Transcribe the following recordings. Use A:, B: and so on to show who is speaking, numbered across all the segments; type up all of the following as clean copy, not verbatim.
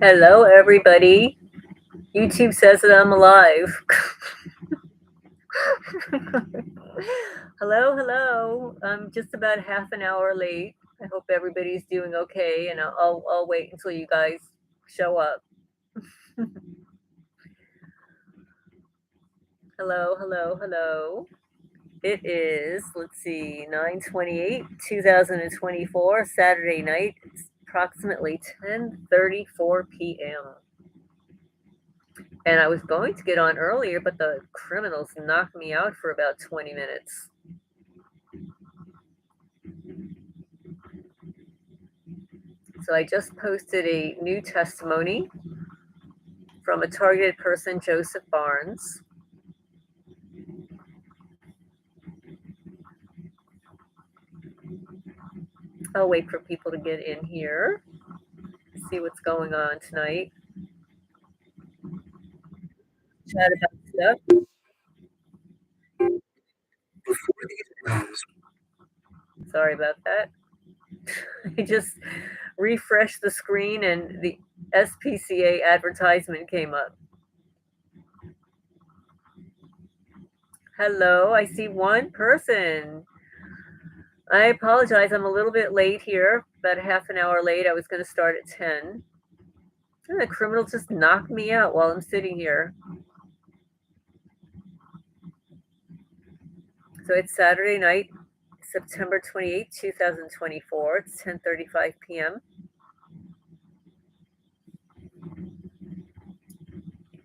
A: Hello, everybody. YouTube says that I'm alive. Hello, hello. I'm just about half an hour late. I hope everybody's doing okay, and I'll wait until you guys show up. Hello, hello, hello. It is, let's see, 9/28, 2024, Saturday night. It's approximately 10:34 p.m. And I was going to get on earlier, but the criminals knocked me out for about 20 minutes. So I just posted a new testimony from a targeted person, Joseph Barnes. I'll wait for people to get in here, see what's going on tonight. Chat about stuff. Sorry about that. I just refreshed the screen and the SPCA advertisement came up. Hello, I see one person. I apologize, I'm a little bit late here, about a half an hour late. I was going to start at 10. And the criminal just knocked me out while I'm sitting here. So it's Saturday night, September 28th, 2024. It's 10:35 p.m.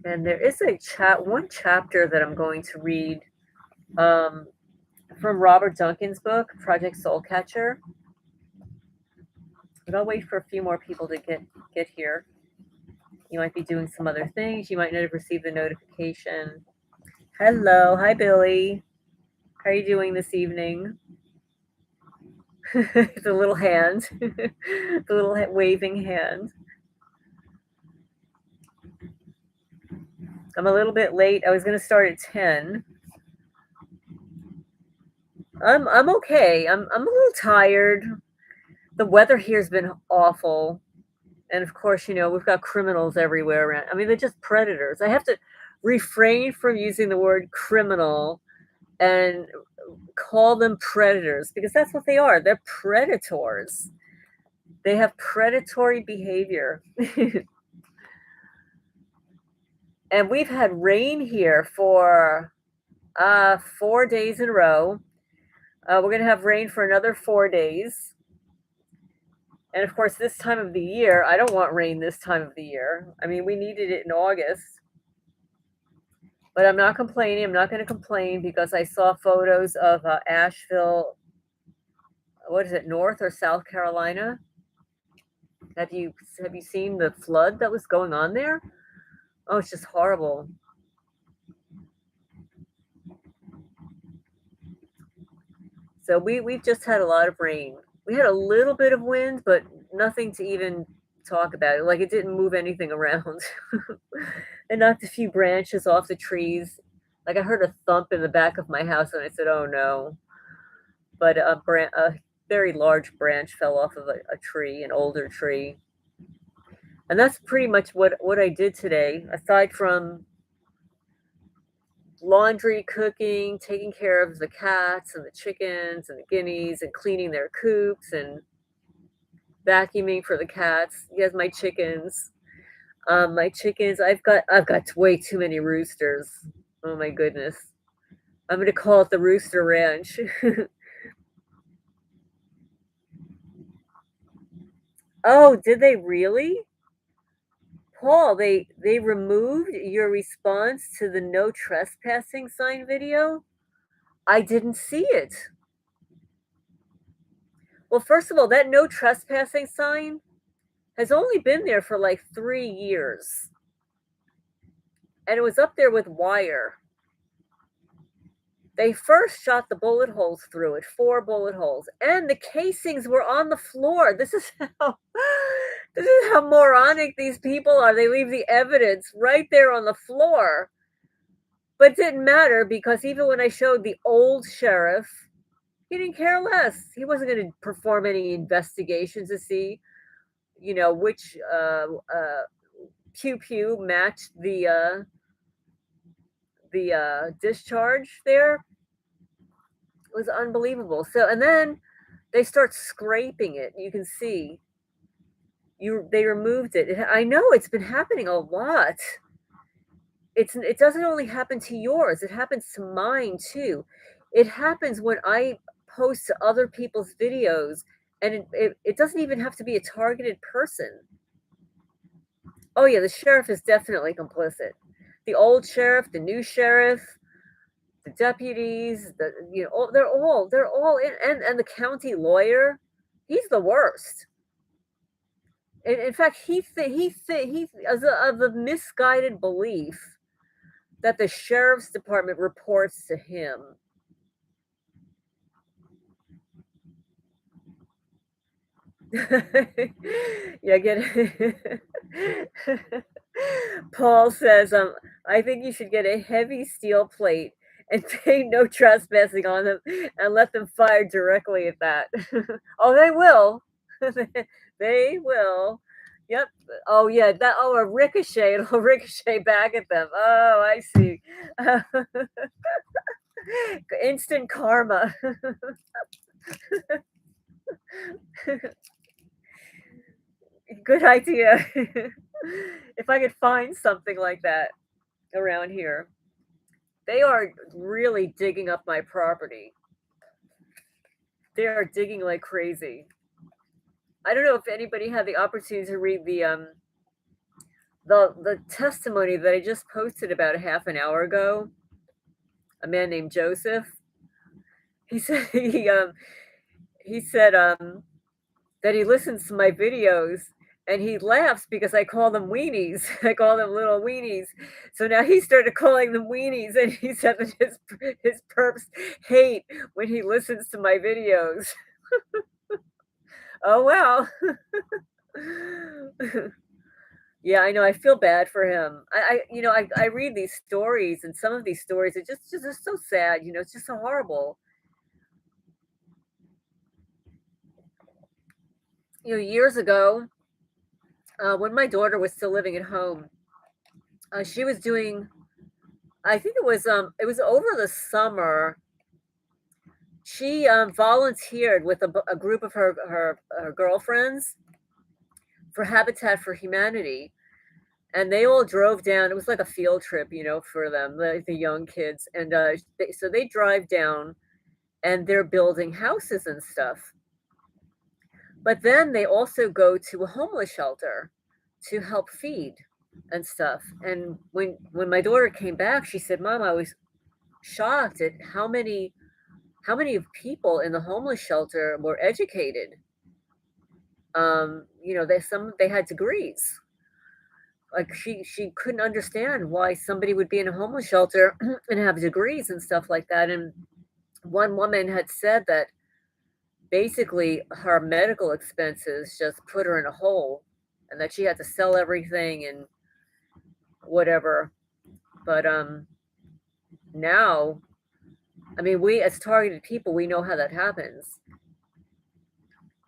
A: And there is one chapter that I'm going to read from Robert Duncan's book, Project Soulcatcher. But I'll wait for a few more people to get here. You might be doing some other things. You might not have received the notification. Hello. Hi, Billy. How are you doing this evening? The little hand. The little waving hand. I'm a little bit late. I was going to start at 10. I'm okay. I'm a little tired. The weather here's been awful. And of course, we've got criminals everywhere around. I mean, they're just predators. I have to refrain from using the word criminal and call them predators because that's what they are. They're predators. They have predatory behavior. And we've had rain here for 4 days in a row. We're going to have rain for another 4 days. And of course, this time of the year, I don't want rain this time of the year. I mean, we needed it in August. But I'm not complaining. I'm not going to complain because I saw photos of Asheville. What is it, North or South Carolina? Have you seen the flood that was going on there? Oh, it's just horrible. So we've just had a lot of rain. We had a little bit of wind, but nothing to even talk about. Like it didn't move anything around. It knocked a few branches off the trees. Like I heard a thump in the back of my house, and I said, "Oh no!" But a very large branch fell off of a tree, an older tree, and that's pretty much what I did today. Aside from laundry, cooking, taking care of the cats and the chickens and the guineas, and cleaning their coops and vacuuming for the cats. Yes, my chickens. My chickens. I've got way too many roosters. Oh my goodness. I'm gonna call it the Rooster Ranch. Oh, did they really? Paul, they removed your response to the no trespassing sign video? I didn't see it. Well, first of all, that no trespassing sign has only been there for like 3 years. And it was up there with wire. They first shot the bullet holes through it, 4 bullet holes, and the casings were on the floor. This is how moronic these people are. They leave the evidence right there on the floor. But it didn't matter because even when I showed the old sheriff, he didn't care less. He wasn't going to perform any investigations to see, which pew pew matched the discharge there. It was unbelievable. So and then they start scraping it. You can see they removed it. I know it's been happening a lot. It doesn't only happen to yours, it happens to mine too. It happens when I post to other people's videos, and it doesn't even have to be a targeted person. Oh yeah, the sheriff is definitely complicit. The old sheriff, the new sheriff, the deputies, they're all in, and the county lawyer, he's the worst. In fact, he as of the misguided belief that the sheriff's department reports to him. Yeah, get it. Paul says, I think you should get a heavy steel plate and pay no trespassing on them and let them fire directly at that. Oh, they will. They will. Yep. Oh, yeah. A ricochet. It'll ricochet back at them. Oh, I see. Instant karma. Good idea. If I could find something like that around here. They are really digging up my property. They are digging like crazy. I don't know if anybody had the opportunity to read the testimony that I just posted about a half an hour ago. A man named Joseph. He said he said that he listens to my videos and he laughs because I call them weenies. I call them little weenies. So now he started calling them weenies, and he said that his perps hate when he listens to my videos. Oh well. Yeah, I know. I feel bad for him. I read these stories, and some of these stories are just so sad. It's just so horrible. Years ago, when my daughter was still living at home, she was doing. I think it was over the summer. She volunteered with a group of her girlfriends for Habitat for Humanity, and they all drove down. It was like a field trip, for them, the young kids, and so they drive down, and they're building houses and stuff. But then they also go to a homeless shelter to help feed and stuff. And when my daughter came back, she said, "Mom, I was shocked at how many people in the homeless shelter were educated. They had degrees. Like she couldn't understand why somebody would be in a homeless shelter and have degrees and stuff like that." And one woman had said that basically her medical expenses just put her in a hole, and that she had to sell everything and whatever. But now, I mean, we as targeted people, we know how that happens.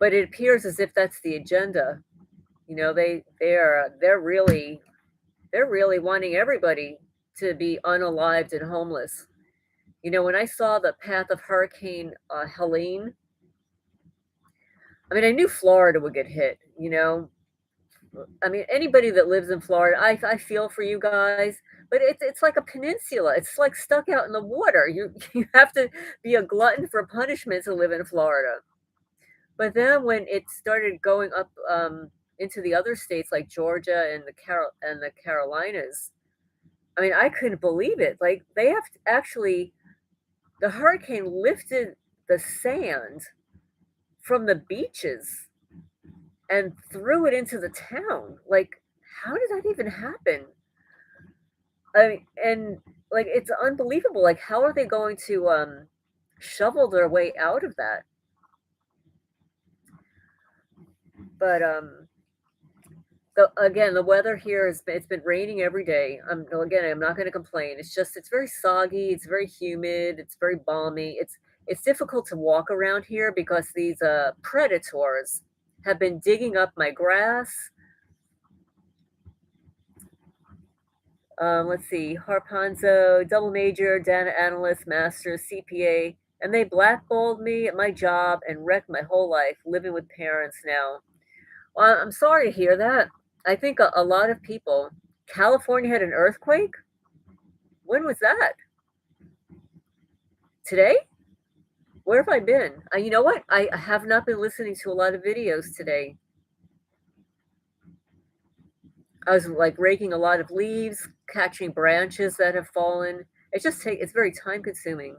A: But it appears as if that's the agenda. They're really wanting everybody to be unalived and homeless. When I saw the path of Hurricane Helene, I mean, I knew Florida would get hit. I mean, anybody that lives in Florida, I feel for you guys, but it's like a peninsula. It's like stuck out in the water. You you have to be a glutton for punishment to live in Florida. But then when it started going up into the other states like Georgia and the Carolinas, I mean, I couldn't believe it. Like they have actually the hurricane lifted the sand from the beaches and threw it into the town. Like, how did that even happen? I mean, and like it's unbelievable. Like, how are they going to shovel their way out of that? But the weather here it's been raining every day. I'm not going to complain. It's very soggy. It's very humid. It's very balmy. It's difficult to walk around here because these predators have been digging up my grass. Let's see, Harpanzo, double major, data analyst, master's, CPA, and they blackballed me at my job and wrecked my whole life living with parents now. Well, I'm sorry to hear that. I think a lot of people. California had an earthquake? When was that? Today? Where have I been? You know what? I have not been listening to a lot of videos today. I was like raking a lot of leaves, catching branches that have fallen. It's very time consuming.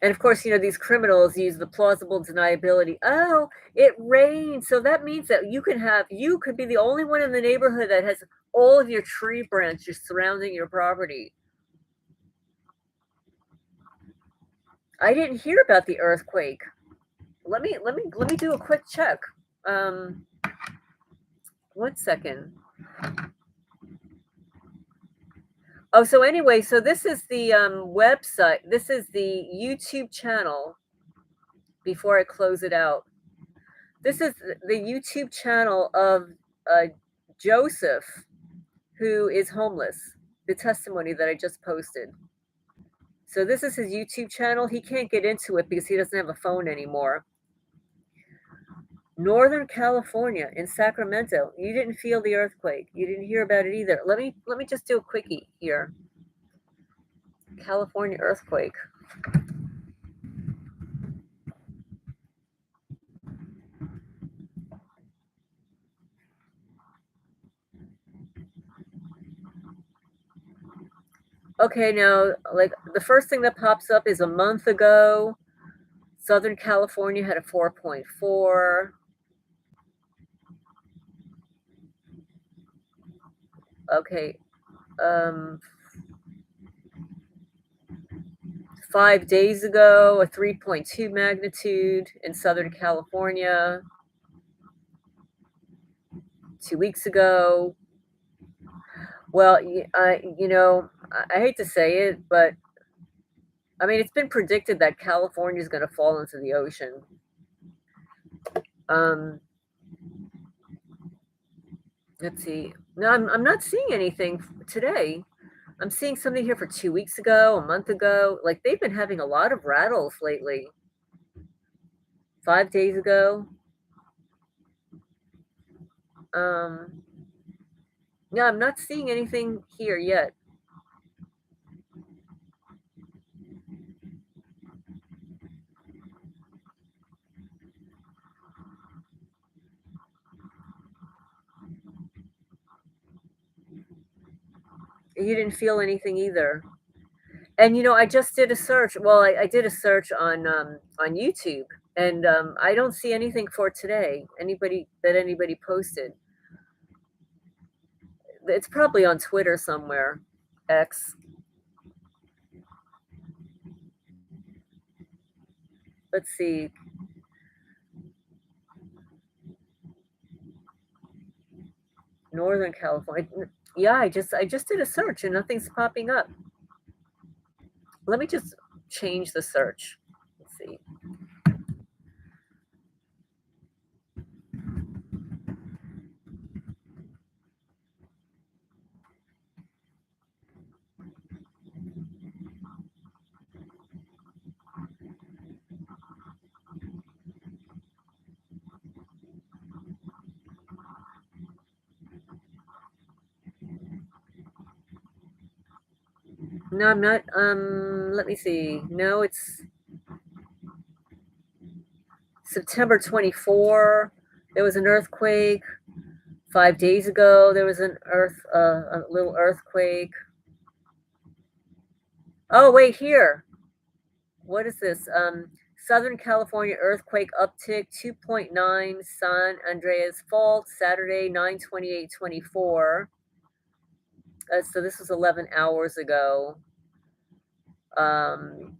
A: And of course, these criminals use the plausible deniability. Oh, it rained. So that means that you could be the only one in the neighborhood that has all of your tree branches surrounding your property. I didn't hear about the earthquake. Let me do a quick check. Um, 1 second. Oh, so anyway, so this is the website. This is the YouTube channel. Before I close it out, this is the YouTube channel of uh, Joseph, who is homeless. The testimony that I just posted. So this is his YouTube channel. He can't get into it because he doesn't have a phone anymore. Northern California in Sacramento. You didn't feel the earthquake. You didn't hear about it either. Let me just do a quickie here. California earthquake. Okay, now like the first thing that pops up is a month ago. Southern California had a 4.4. Okay. Um 5 days ago, a 3.2 magnitude in Southern California. 2 weeks ago. Well, I hate to say it, but I mean, it's been predicted that California is going to fall into the ocean. Um, let's see. No, I'm not seeing anything today. I'm seeing something here for 2 weeks ago, a month ago. Like they've been having a lot of rattles lately. 5 days ago. Um, no, I'm not seeing anything here yet. You didn't feel anything either. And I just did a search. Well, I did a search on YouTube, and I don't see anything for today. Anybody posted. It's probably on Twitter somewhere. X. Let's see. Northern California. Yeah, I just did a search and nothing's popping up. Let me just change the search. Let's see. No, I'm not. Let me see. No, it's September 24. There was an earthquake. 5 days ago, there was a little earthquake. Oh, wait, here. What is this? Southern California earthquake uptick 2.9 San Andreas Fault, Saturday, 9/28/24. So this was 11 hours ago. Um,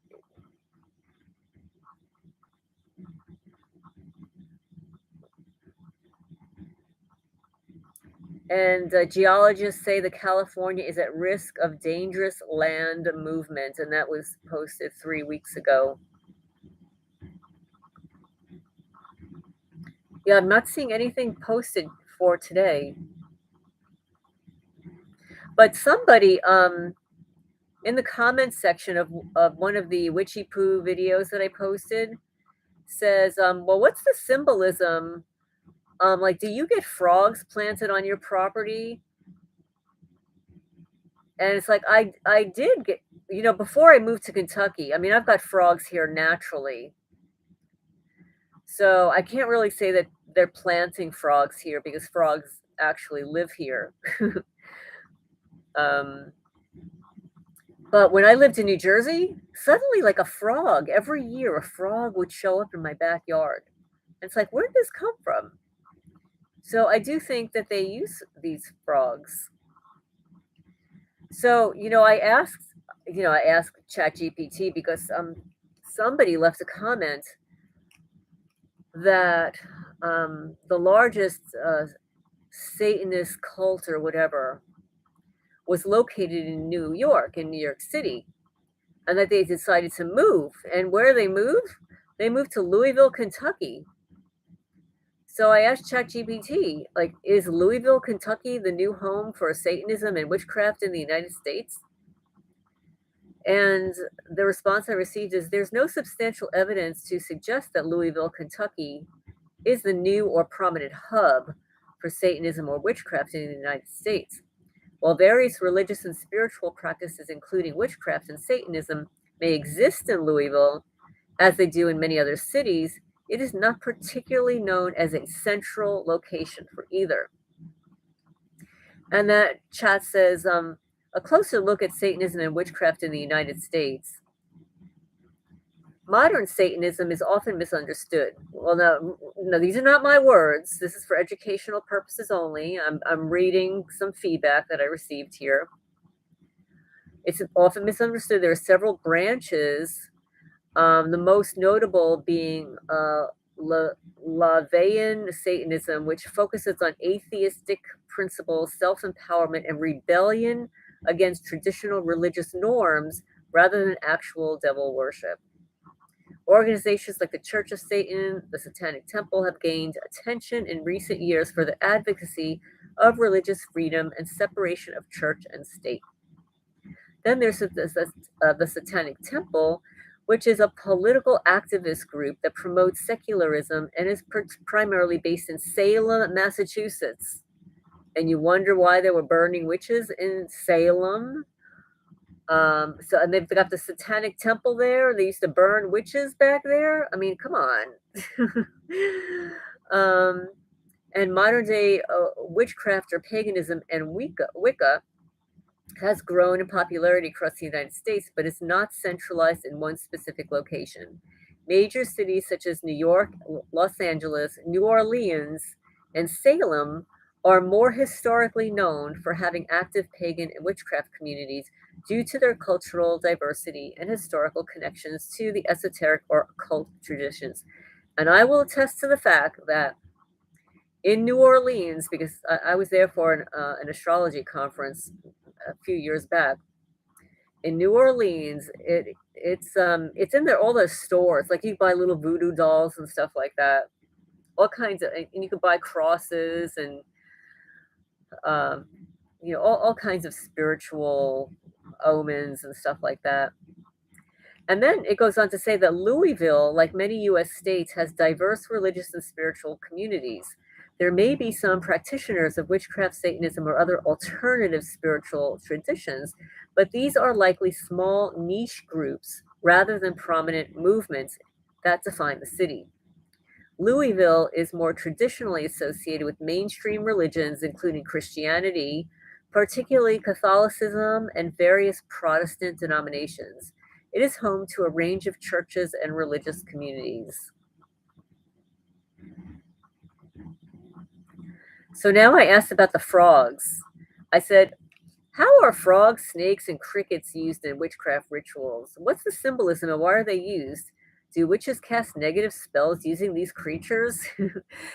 A: and geologists say that California is at risk of dangerous land movement, and that was posted 3 weeks ago. Yeah, I'm not seeing anything posted for today. But somebody in the comments section of one of the witchy poo videos that I posted says, well, what's the symbolism? Like, do you get frogs planted on your property? And it's like I did get, before I moved to Kentucky. I mean, I've got frogs here naturally. So I can't really say that they're planting frogs here because frogs actually live here. um, but when I lived in New Jersey, suddenly, like a frog, every year a frog would show up in my backyard. It's like, where did this come from? So I do think that they use these frogs. So, I asked ChatGPT because somebody left a comment that the largest Satanist cult or whatever was located in New York City, and that they decided to move. And where they moved? They moved to Louisville, Kentucky. So I asked ChatGPT, like, is Louisville, Kentucky the new home for Satanism and witchcraft in the United States? And the response I received is there's no substantial evidence to suggest that Louisville, Kentucky is the new or prominent hub for Satanism or witchcraft in the United States. While various religious and spiritual practices, including witchcraft and Satanism, may exist in Louisville, as they do in many other cities, it is not particularly known as a central location for either. And that chat says, a closer look at Satanism and witchcraft in the United States. Modern Satanism is often misunderstood. Well, no, these are not my words. This is for educational purposes only. I'm reading some feedback that I received here. It's often misunderstood. There are several branches, the most notable being Laveyan Satanism, which focuses on atheistic principles, self-empowerment, and rebellion against traditional religious norms rather than actual devil worship. Organizations like the Church of Satan, the Satanic Temple have gained attention in recent years for their advocacy of religious freedom and separation of church and state. Then there's the Satanic Temple, which is a political activist group that promotes secularism and is primarily based in Salem, Massachusetts. And you wonder why they were burning witches in Salem. And they've got the Satanic Temple there. They used to burn witches back there. I mean, come on. And modern day witchcraft or paganism and Wicca has grown in popularity across the United States, but is not centralized in one specific location. Major cities such as New York, Los Angeles, New Orleans, and Salem are more historically known for having active pagan and witchcraft communities due to their cultural diversity and historical connections to the esoteric or occult traditions. And I will attest to the fact that in New Orleans, because I was there for an astrology conference a few years back. In New Orleans, it's in there all those stores. Like you buy little voodoo dolls and stuff like that. All kinds of, and you can buy crosses and um, all kinds of spiritual omens and stuff like that. And then it goes on to say that Louisville, like many US states, has diverse religious and spiritual communities. There may be some practitioners of witchcraft, Satanism, or other alternative spiritual traditions, but these are likely small niche groups rather than prominent movements that define the city. Louisville is more traditionally associated with mainstream religions, including Christianity, particularly Catholicism, and various Protestant denominations. It is home to a range of churches and religious communities. So now I asked about the frogs. I said, how are frogs, snakes, and crickets used in witchcraft rituals? What's the symbolism and why are they used? Do witches cast negative spells using these creatures?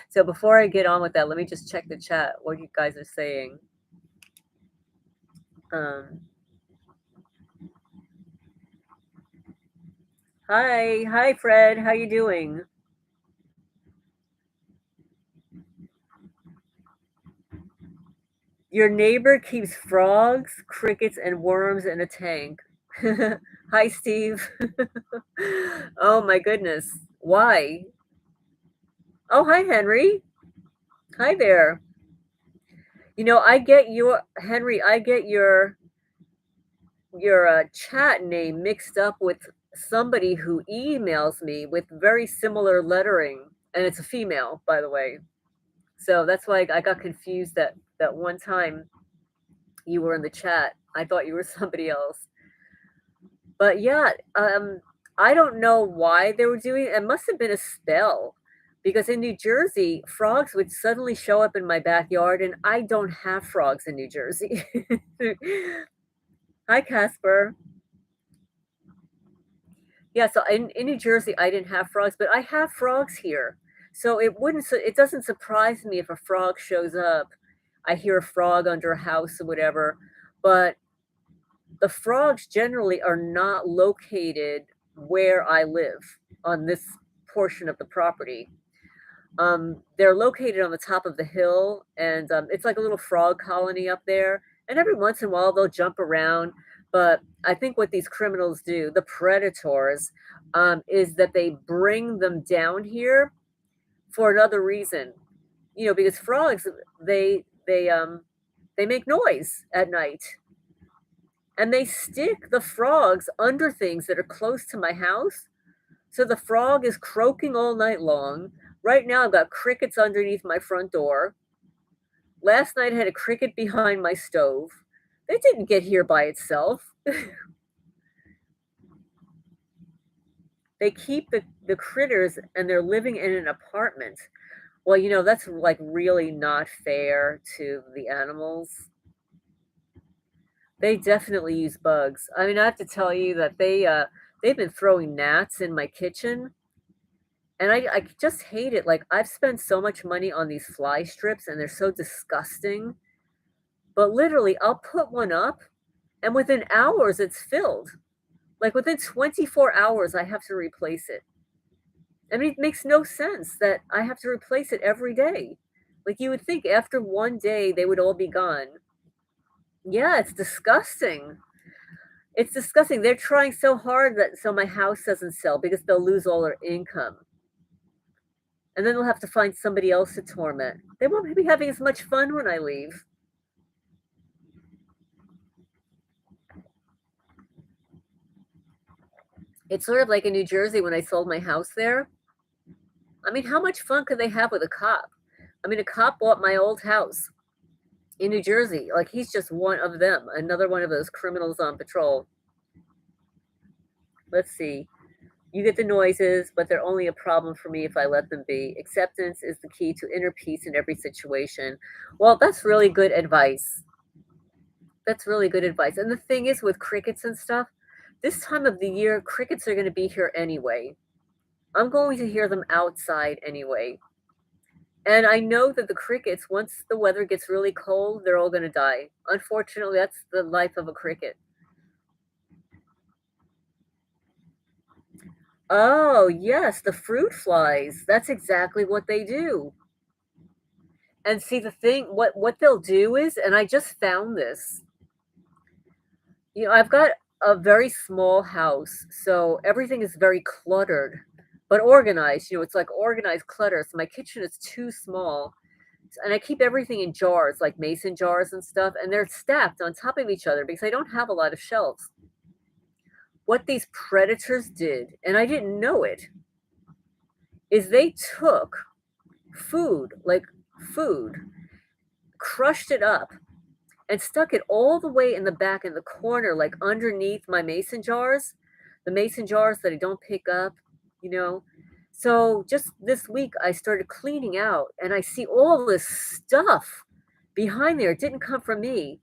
A: So before I get on with that, let me just check the chat, what you guys are saying. Hi, Fred. How you doing? Your neighbor keeps frogs, crickets, and worms in a tank. Hi, Steve. Oh my goodness. Why? Oh, hi, Henry. Hi there. I get your Henry, I get your chat name mixed up with somebody who emails me with very similar lettering, and it's a female, by the way. So that's why I got confused that one time you were in the chat. I thought you were somebody else. But yeah, I don't know why they were doing it. It must have been a spell because in New Jersey, frogs would suddenly show up in my backyard, and I don't have frogs in New Jersey. Hi, Casper. Yeah, so in New Jersey, I didn't have frogs, but I have frogs here. So it doesn't surprise me if a frog shows up. I hear a frog under a house or whatever, but the frogs generally are not located where I live on this portion of the property. They're located on the top of the hill, and it's like a little frog colony up there. And every once in a while, they'll jump around. But I think what these criminals do, the predators, is that they bring them down here for another reason. Because frogs, they make noise at night, and they stick the frogs under things that are close to my house. So the frog is croaking all night long. Right now, I've got crickets underneath my front door. Last night, I had a cricket behind my stove. It didn't get here by itself. They keep the critters and they're living in an apartment. Well, that's like really not fair to the animals. They definitely use bugs. I mean, I have to tell you that they've been throwing gnats in my kitchen, and I just hate it. Like, I've spent so much money on these fly strips, and they're so disgusting. But literally, I'll put one up, and within hours, it's filled. Like, within 24 hours, I have to replace it. I mean, it makes no sense that I have to replace it every day. Like, you would think after one day, they would all be gone. Yeah, it's disgusting. It's disgusting. They're trying so hard that so my house doesn't sell because they'll lose all their income. And then they'll have to find somebody else to torment. They won't be having as much fun when I leave. It's sort of like in New Jersey when I sold my house there. I mean, how much fun could they have with a cop? I mean, a cop bought my old house in New Jersey. Like, he's just one of them, another one of those criminals on patrol. Let's see. You get the noises, but they're only a problem for me if I let them be. Acceptance is the key to inner peace in every situation. Well, that's really good advice. That's really good advice. And the thing is, with crickets and stuff, this time of the year, crickets are going to be here anyway. I'm going to hear them outside anyway. And I know that the crickets, once the weather gets really cold, they're all going to die. Unfortunately, that's the life of a cricket. Oh, yes, the fruit flies. That's exactly what they do. And see, the thing, what they'll do is, and I just found this. I've got a very small house, so everything is very cluttered, but organized. It's like organized clutter. So my kitchen is too small, and I keep everything in jars, like mason jars and stuff, and they're stacked on top of each other because I don't have a lot of shelves. What these predators did, and I didn't know it, is they took food, like food, crushed it up, and stuck it all the way in the back in the corner, like underneath my mason jars, the mason jars that I don't pick up, you know. So just this week, I started cleaning out, and I see all this stuff behind there. It didn't come from me.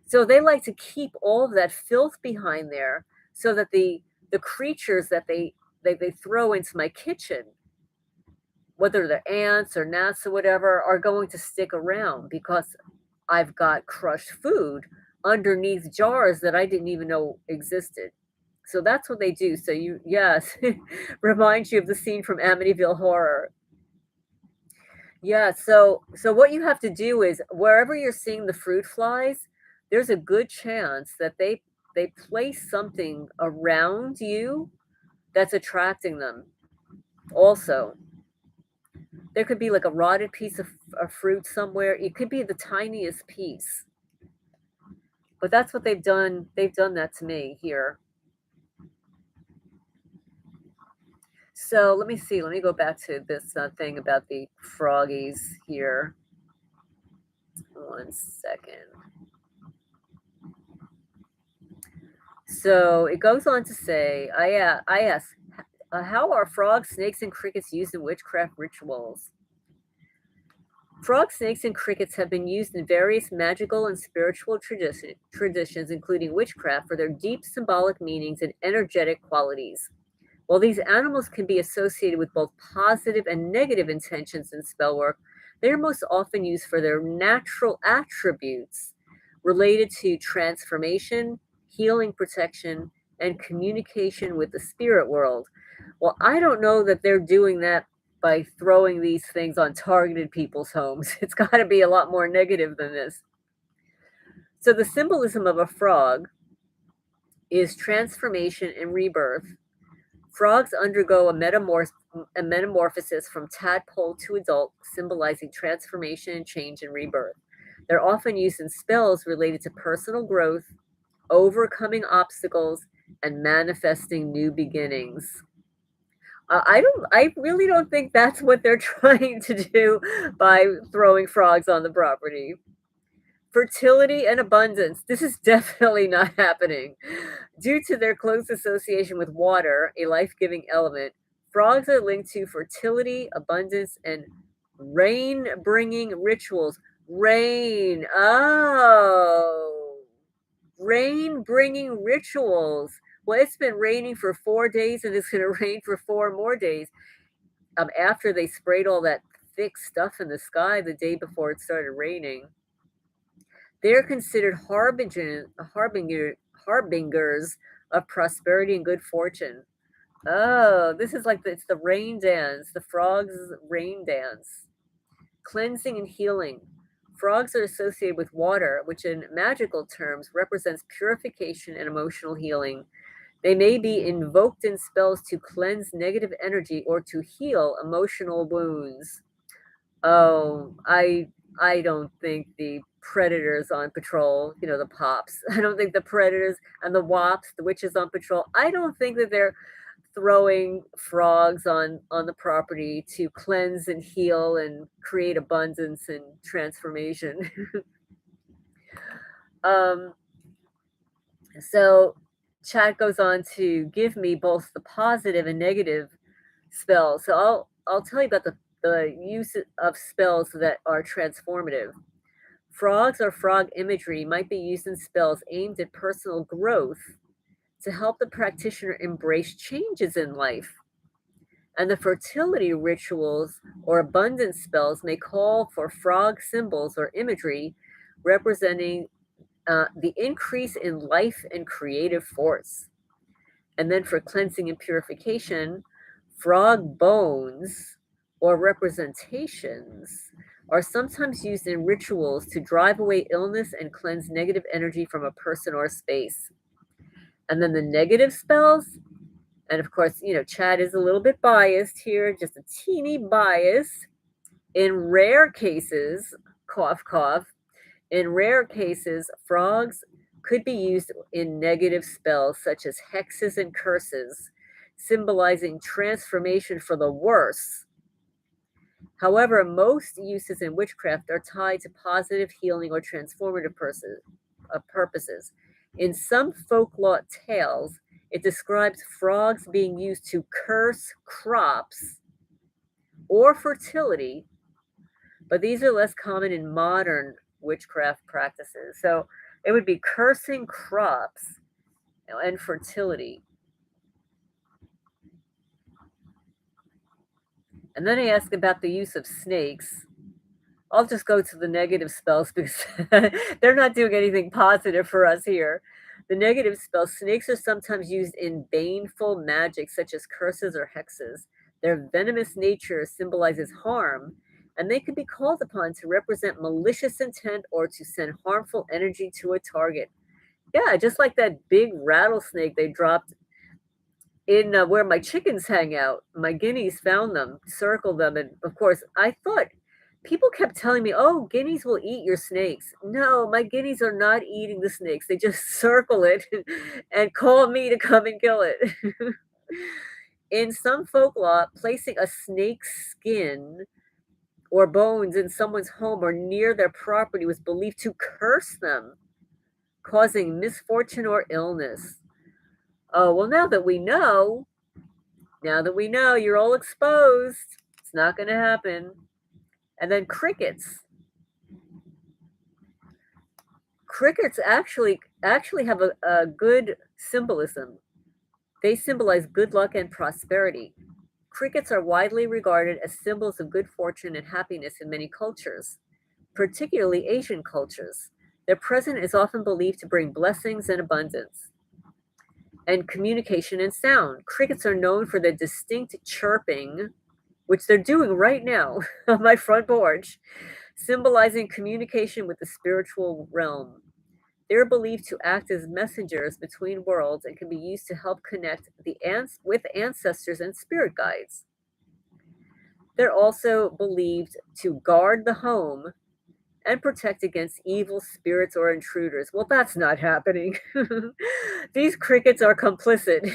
A: So they like to keep all of that filth behind there, so that the creatures that they throw into my kitchen, whether they're ants or gnats or whatever, are going to stick around because I've got crushed food underneath jars that I didn't even know existed. So that's what they do. So yes, reminds you of the scene from Amityville Horror. Yeah, so what you have to do is wherever you're seeing the fruit flies, there's a good chance that they place something around you that's attracting them. Also, there could be like a rotted piece of fruit somewhere. It could be the tiniest piece. But that's what they've done. They've done that to me here. So let me see. Let me go back to this thing about the froggies here. 1 second. So it goes on to say, I ask, how are frogs, snakes, and crickets used in witchcraft rituals? Frogs, snakes, and crickets have been used in various magical and spiritual traditions, including witchcraft, for their deep symbolic meanings and energetic qualities. While these animals can be associated with both positive and negative intentions in spell work, they are most often used for their natural attributes related to transformation, healing, protection, and communication with the spirit world. Well, I don't know that they're doing that by throwing these things on targeted people's homes. It's got to be a lot more negative than this. So, the symbolism of a frog is transformation and rebirth. Frogs undergo a metamorphosis from tadpole to adult, symbolizing transformation and change and rebirth. They're often used in spells related to personal growth, overcoming obstacles, and manifesting new beginnings. I really don't think that's what they're trying to do by throwing frogs on the property. Fertility and abundance. This is definitely not happening. Due to their close association with water, a life giving element, frogs are linked to fertility, abundance, and rain bringing rituals. Rain. Oh, rain bringing rituals. Well, it's been raining for 4 days and it's going to rain for 4 more days. After they sprayed all that thick stuff in the sky the day before it started raining. They're considered harbingers of prosperity and good fortune. Oh, this is like it's the rain dance, the frogs' rain dance. Cleansing and healing. Frogs are associated with water, which in magical terms represents purification and emotional healing. They may be invoked in spells to cleanse negative energy or to heal emotional wounds. Oh, I don't think the predators on patrol, the pops. I don't think the predators and the wops, the witches on patrol. I don't think that they're throwing frogs on the property to cleanse and heal and create abundance and transformation. um, so chat goes on to give me both the positive and negative spells. So I'll tell you about the use of spells that are transformative. Frogs or frog imagery might be used in spells aimed at personal growth to help the practitioner embrace changes in life. And the fertility rituals or abundance spells may call for frog symbols or imagery representing the increase in life and creative force. And then for cleansing and purification, frog bones or representations are sometimes used in rituals to drive away illness and cleanse negative energy from a person or space. And then the negative spells, and of course, Chad is a little bit biased here, just a teeny bias. In rare cases, cough, cough, in rare cases, frogs could be used in negative spells such as hexes and curses, symbolizing transformation for the worse. However, most uses in witchcraft are tied to positive healing or transformative purposes. In some folklore tales, it describes frogs being used to curse crops or fertility, but these are less common in modern witchcraft practices. So it would be cursing crops and fertility. And then I ask about the use of snakes. I'll just go to the negative spells because they're not doing anything positive for us here. The negative spells, snakes are sometimes used in baneful magic such as curses or hexes. Their venomous nature symbolizes harm, and they can be called upon to represent malicious intent or to send harmful energy to a target. Yeah, just like that big rattlesnake they dropped in where my chickens hang out. My guineas found them, circled them, and of course, I thought people kept telling me, "Oh, guineas will eat your snakes." No, my guineas are not eating the snakes. They just circle it and call me to come and kill it. In some folklore, placing a snake's skin or bones in someone's home or near their property was believed to curse them, causing misfortune or illness. Oh, well, now that we know you're all exposed, it's not going to happen. And then crickets. Crickets actually have a good symbolism. They symbolize good luck and prosperity. Crickets are widely regarded as symbols of good fortune and happiness in many cultures, particularly Asian cultures. Their presence is often believed to bring blessings and abundance. And communication and sound. Crickets are known for their distinct chirping, which they're doing right now on my front porch, symbolizing communication with the spiritual realm. They're believed to act as messengers between worlds and can be used to help connect with ancestors and spirit guides. They're also believed to guard the home and protect against evil spirits or intruders. Well, that's not happening. These crickets are complicit.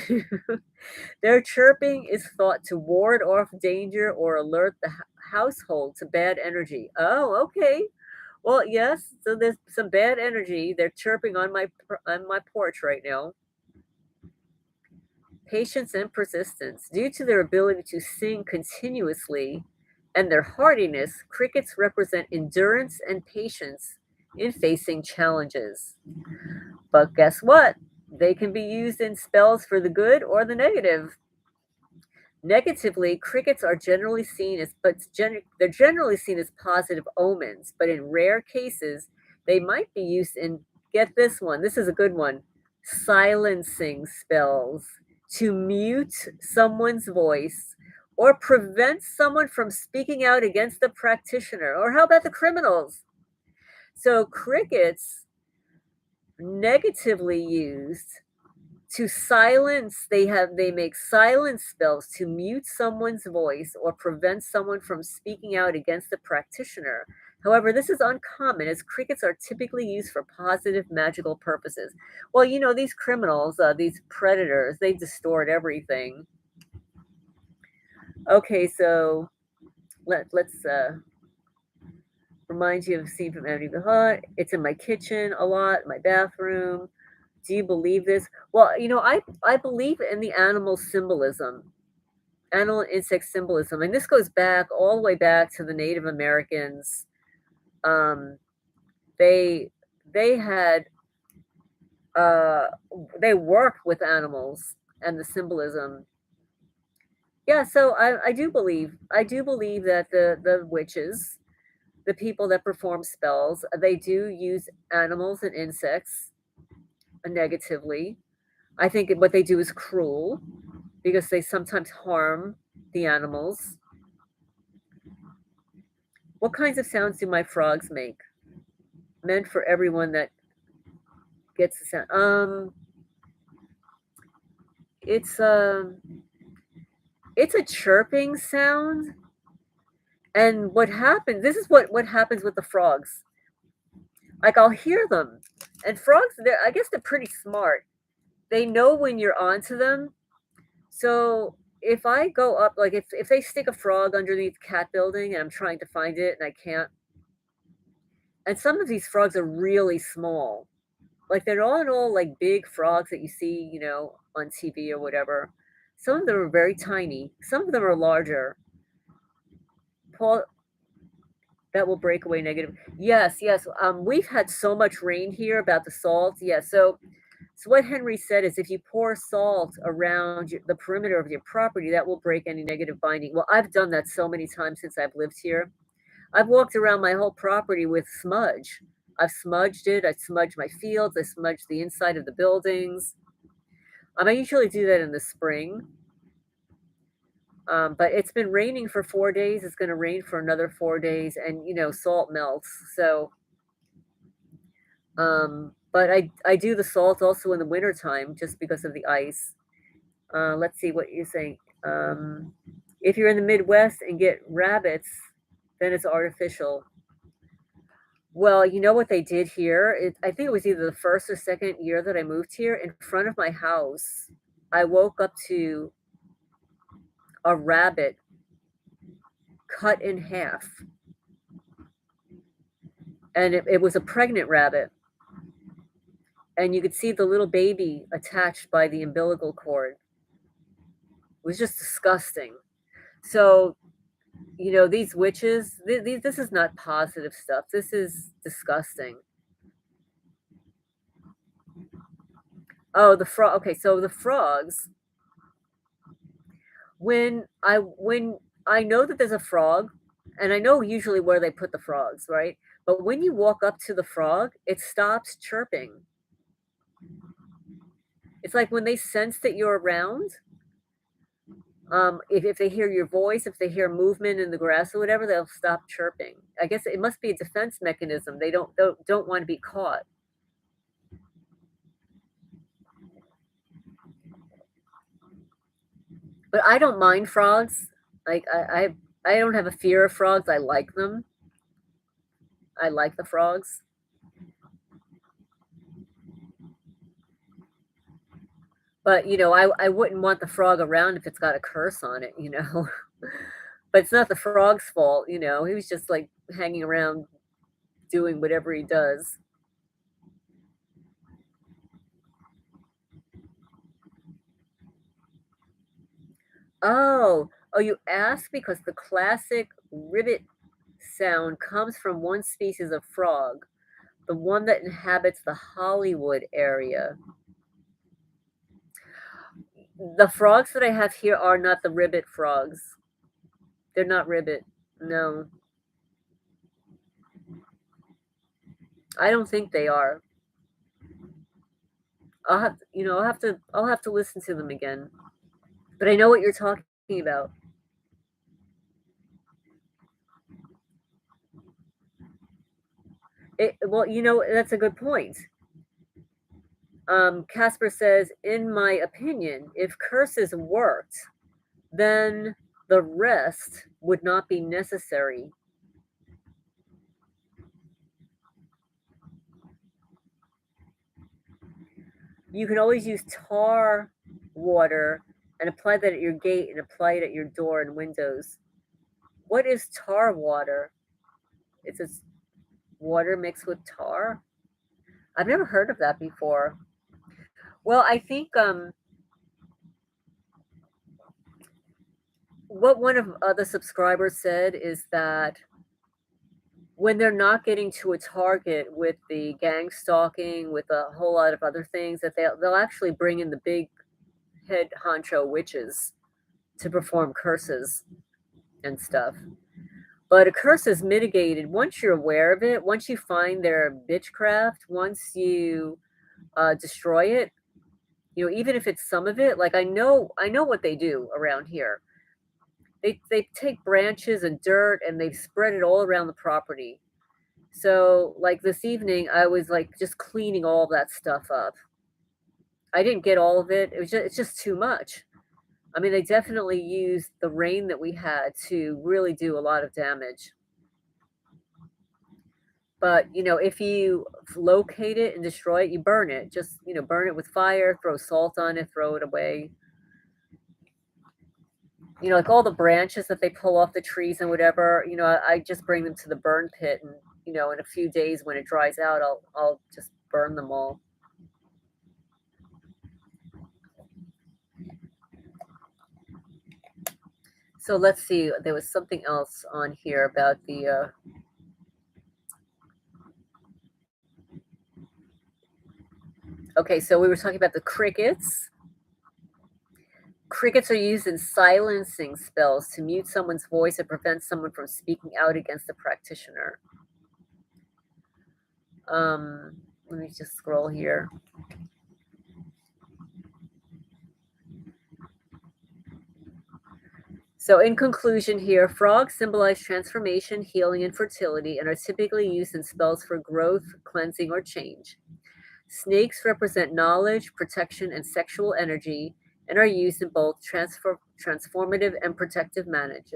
A: Their chirping is thought to ward off danger or alert the household to bad energy. Oh, okay. Well, yes. So there's some bad energy. They're chirping on my porch right now. Patience and persistence. Due to their ability to sing continuously and their hardiness, crickets represent endurance and patience in facing challenges. But guess what? They can be used in spells for the good or the negative. Negatively, crickets are generally seen as, they're generally seen as positive omens, but in rare cases, they might be used in, get this one, this is a good one, silencing spells to mute someone's voice or prevent someone from speaking out against the practitioner. Or how about the criminals? So, crickets negatively used to silence, they make silence spells to mute someone's voice or prevent someone from speaking out against the practitioner. However, this is uncommon as crickets are typically used for positive magical purposes. Well, these criminals, these predators, they distort everything. Okay, so let's remind you of a scene from Empty the Hut. It's in my kitchen a lot, my bathroom. Do you believe this? Well, I believe in the animal symbolism, animal and insect symbolism, and this goes back all the way back to the Native Americans. Um, they they had uh, they worked with animals and the symbolism. Yeah, so I do believe that the witches, the people that perform spells, they do use animals and insects negatively. I think what they do is cruel because they sometimes harm the animals. What kinds of sounds do my frogs make? Meant for everyone that gets the sound. It's it's a chirping sound, and what happens? This is what happens with the frogs. Like I'll hear them, and frogs. I guess they're pretty smart. They know when you're onto them. So if I go up, like if they stick a frog underneath cat building and I'm trying to find it and I can't, and some of these frogs are really small. Like they're all in all like big frogs that you see, on TV or whatever. Some of them are very tiny. Some of them are larger. Paul, that will break away negative. Yes, yes. We've had so much rain here about the salt. Yeah. So what Henry said is if you pour salt around the perimeter of your property, that will break any negative binding. Well, I've done that so many times since I've lived here. I've walked around my whole property with smudge. I've smudged it. I smudged my fields. I smudged the inside of the buildings. I usually do that in the spring. But it's been raining for 4 days. It's going to rain for another 4 days, and salt melts. So, but I do the salt also in the wintertime just because of the ice. Let's see what you're saying. Um, if you're in the Midwest and get rabbits, then it's artificial. Well, you know what they did here? I think it was either the first or second year that I moved here. In front of my house, I woke up to a rabbit cut in half, and it was a pregnant rabbit, and you could see the little baby attached by the umbilical cord. It was just disgusting. So, these witches, this is not positive stuff. This is disgusting. Oh, the frog. Okay, so the frogs. When I know that there's a frog, and I know usually where they put the frogs, right? But when you walk up to the frog, it stops chirping. It's like when they sense that you're around, if they hear your voice, if they hear movement in the grass or whatever, they'll stop chirping. I guess it must be a defense mechanism. They don't want to be caught. But I don't mind frogs. Like I don't have a fear of frogs. I like them. I like the frogs. But I wouldn't want the frog around if it's got a curse on it. But it's not the frog's fault. He was just like hanging around doing whatever he does. Oh, you ask because the classic ribbit sound comes from one species of frog, the one that inhabits the Hollywood area. The frogs that I have here are not the ribbit frogs. They're not ribbit. No, I don't think they are. I'll have to listen to them again. But I know what you're talking about. Well, that's a good point. Casper says, in my opinion, if curses worked, then the rest would not be necessary. You can always use tar water and apply that at your gate and apply it at your door and windows. What is tar water? It's just water mixed with tar? I've never heard of that before. Well, I think what one of the subscribers said is that when they're not getting to a target with the gang stalking, with a whole lot of other things, that they'll actually bring in the big head honcho witches to perform curses and stuff. But a curse is mitigated once you're aware of it, once you find their bitchcraft, once you destroy it. Even if it's some of it, like I know what they do around here. They take branches and dirt and they spread it all around the property. So, like this evening, I was like just cleaning all that stuff up. I didn't get all of it. It's just too much. I mean, they definitely used the rain that we had to really do a lot of damage. But if you locate it and destroy it, you burn it. Just burn it with fire, throw salt on it, throw it away. Like all the branches that they pull off the trees and whatever. I just bring them to the burn pit, and in a few days when it dries out, I'll just burn them all. So let's see. There was something else on here about the. Okay, so we were talking about the crickets. Crickets are used in silencing spells to mute someone's voice and prevent someone from speaking out against the practitioner. Let me just scroll here. So, in conclusion, here, frogs symbolize transformation, healing, and fertility and are typically used in spells for growth, cleansing, or change. Snakes represent knowledge, protection, and sexual energy and are used in both transformative and protective magic.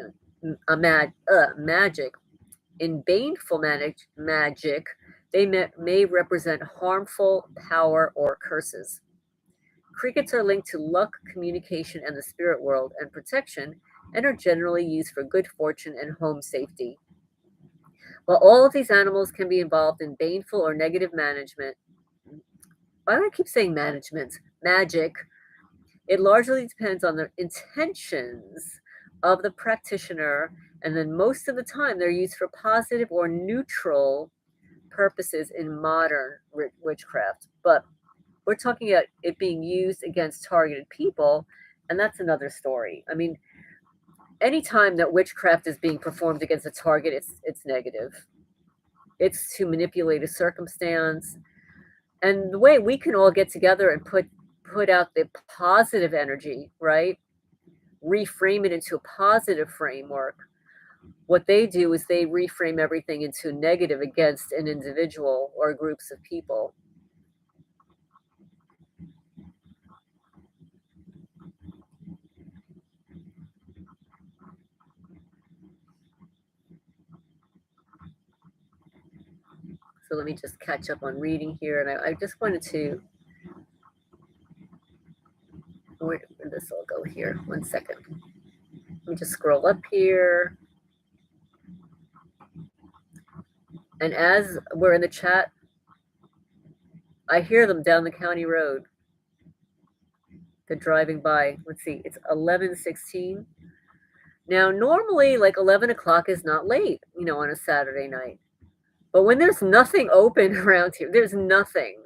A: In baneful magic, they may represent harmful power or curses. Crickets are linked to luck, communication, and the spirit world and protection, and are generally used for good fortune and home safety. While all of these animals can be involved in baneful or negative management, why do I keep saying management? Magic, it largely depends on the intentions of the practitioner, and then most of the time they're used for positive or neutral purposes in modern witchcraft. But we're talking about it being used against targeted people, and that's another story. I mean, anytime that witchcraft is being performed against a target, it's negative. It's to manipulate a circumstance. And the way we can all get together and put out the positive energy, right? Reframe it into a positive framework. What they do is they reframe everything into negative against an individual or groups of people. So let me just catch up on reading here. And I just wanted to, where did this all go here? 1 second. Let me just scroll up here. And as we're in the chat, I hear them down the county road. They're driving by. Let's see, it's 11:16. Now, normally, like 11 o'clock is not late, on a Saturday night. But when there's nothing open around here, there's nothing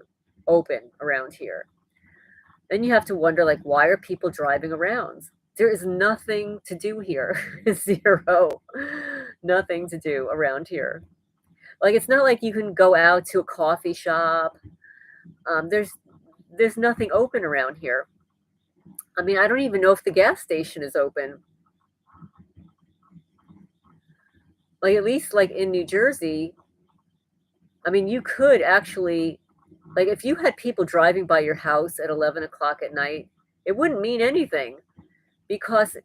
A: open around here. Then you have to wonder, like, why are people driving around? There is nothing to do here. Zero. Nothing to do around here. Like, it's not like you can go out to a coffee shop. There's nothing open around here. I mean, I don't even know if the gas station is open. Like, at least like in New Jersey, I mean, you could actually, like, if you had people driving by your house at 11 o'clock at night, it wouldn't mean anything because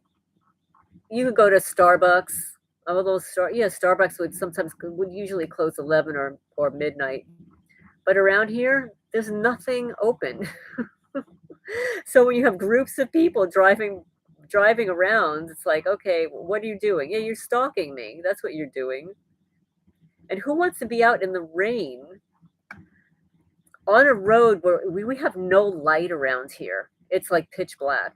A: you could go to Starbucks. Although Starbucks would usually close 11 or midnight. But around here, there's nothing open. So when you have groups of people driving around, it's like, okay, what are you doing? Yeah, you're stalking me. That's what you're doing. And who wants to be out in the rain on a road where we have no light around here? It's like pitch black.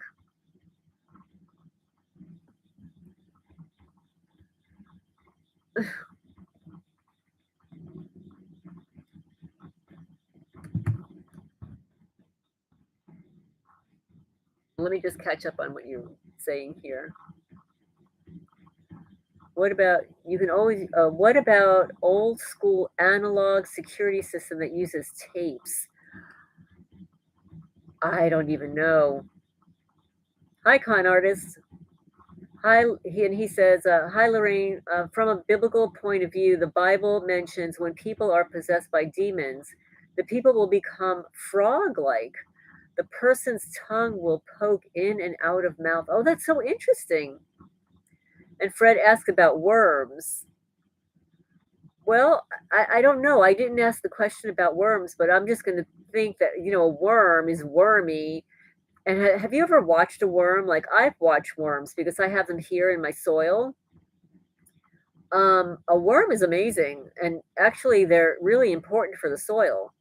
A: Let me just catch up on what you're saying here. What about what about old school analog security system that uses tapes? I don't even know. Hi, con artist. Hi, he says, hi, Lorraine. From a biblical point of view, the Bible mentions when people are possessed by demons, the people will become frog-like. The person's tongue will poke in and out of mouth. Oh, that's so interesting. And Fred asked about worms. Well, I don't know. I didn't ask the question about worms, but I'm just going to think that, a worm is wormy. And have you ever watched a worm? Like, I've watched worms because I have them here in my soil. A worm is amazing, and actually they're really important for the soil.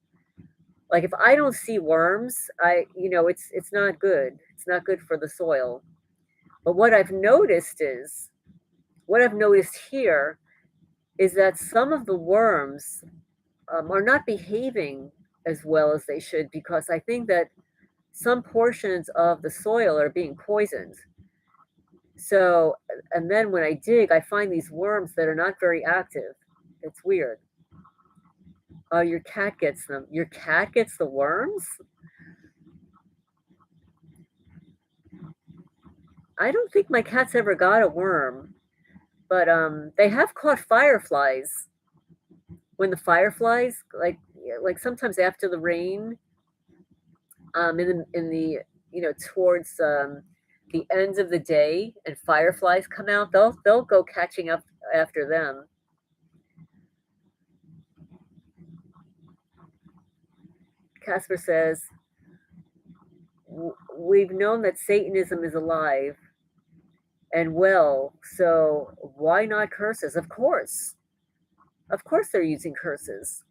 A: Like, if I don't see worms, it's not good. It's not good for the soil. But what I've noticed here is that some of the worms are not behaving as well as they should, because I think that some portions of the soil are being poisoned. So, and then when I dig, I find these worms that are not very active. It's weird. Oh, your cat gets them. Your cat gets the worms? I don't think my cats ever got a worm, but, they have caught fireflies. When the fireflies, like, sometimes after the rain, in the towards, the ends of the day and fireflies come out, they'll go catching up after them. Casper says, We've known that Satanism is alive and well, so why not curses? Of course. Of course they're using curses."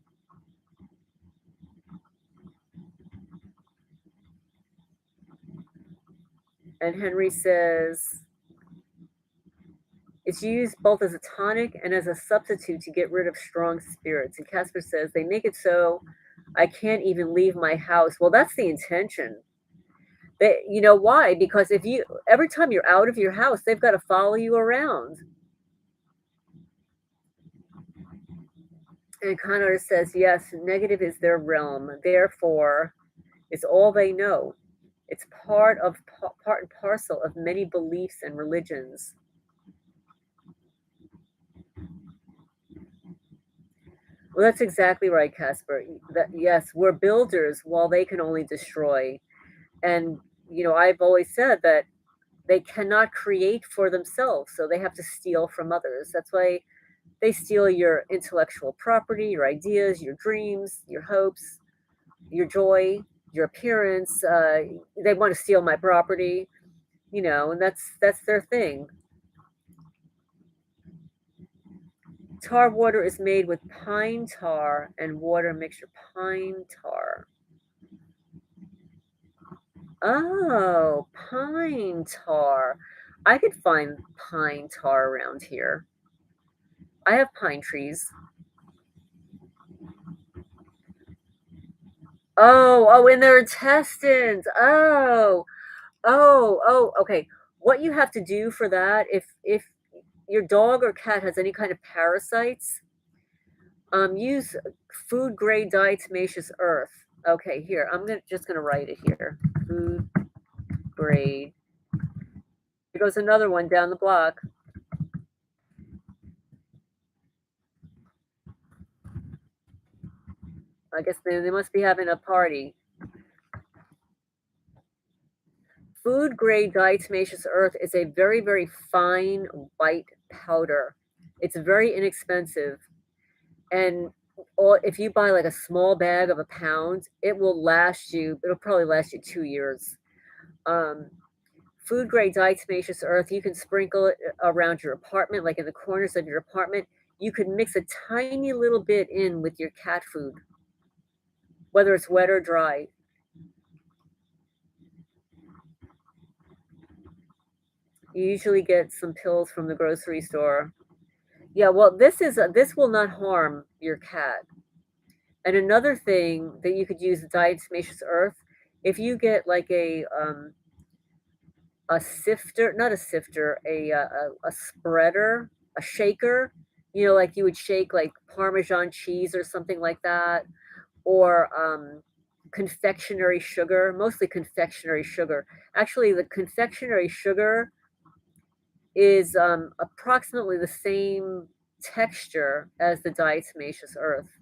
A: And Henry says, "It's used both as a tonic and as a substitute to get rid of strong spirits." And Casper says, "They make it so I can't even leave my house." Well, that's the intention. You know why? Because if you every time you're out of your house, they've got to follow you around. And Connor says, "Yes, negative is their realm. Therefore, it's all they know. It's part and parcel of many beliefs and religions." Well, that's exactly right, Casper. That yes, we're builders while they can only destroy. And I've always said that they cannot create for themselves, so they have to steal from others. That's why they steal your intellectual property, your ideas, your dreams, your hopes, your joy, your appearance. They want to steal my property, and that's their thing. Tar water is made with pine tar and water mixture. Pine tar. Oh, pine tar. I could find pine tar around here. I have pine trees. Oh, in their intestines. Okay. What you have to do for that, if your dog or cat has any kind of parasites, use food grade diatomaceous earth. Okay, here, I'm just gonna write it here. Food grade. Here goes another one down the block. I guess they must be having a party. Food grade diatomaceous earth is a very, very fine white powder. It's very inexpensive. And if you buy like a small bag of a pound, it'll probably last you 2 years. Um, Food grade diatomaceous earth, you can sprinkle it around your apartment, like in the corners of your apartment. You can mix a tiny little bit in with your cat food, whether it's wet or dry. You usually get some pills from the grocery store. Yeah, well, this will not harm your cat. And another thing that you could use the diatomaceous earth, if you get like a sifter, not a sifter, a spreader, a shaker, like you would shake like Parmesan cheese or something like that, or confectionery sugar, mostly confectionery sugar. Actually, the confectionery sugar is approximately the same texture as the diatomaceous earth.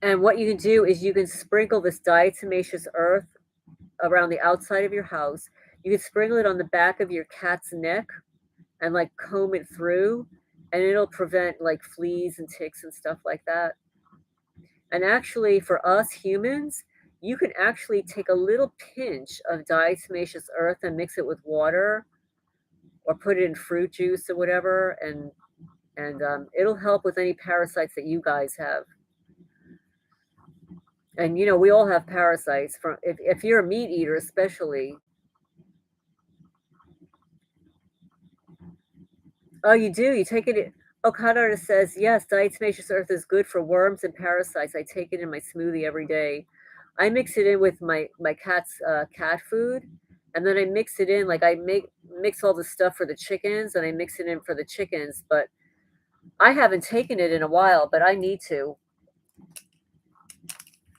A: And what you can do is you can sprinkle this diatomaceous earth around the outside of your house. You can sprinkle it on the back of your cat's neck and like comb it through, and it'll prevent like fleas and ticks and stuff like that. And actually, for us humans, you can actually take a little pinch of diatomaceous earth and mix it with water or put it in fruit juice or whatever, and it'll help with any parasites that you guys have. And we all have parasites from if you're a meat eater, especially. Oh, you do? You take it in Oh, Conrad says, "Yes, diatomaceous earth is good for worms and parasites. I take it in my smoothie every day. I mix it in with my cat's, cat food, and then I mix it in, like, I mix all the stuff for the chickens, and I mix it in for the chickens, but I haven't taken it in a while, but I need to."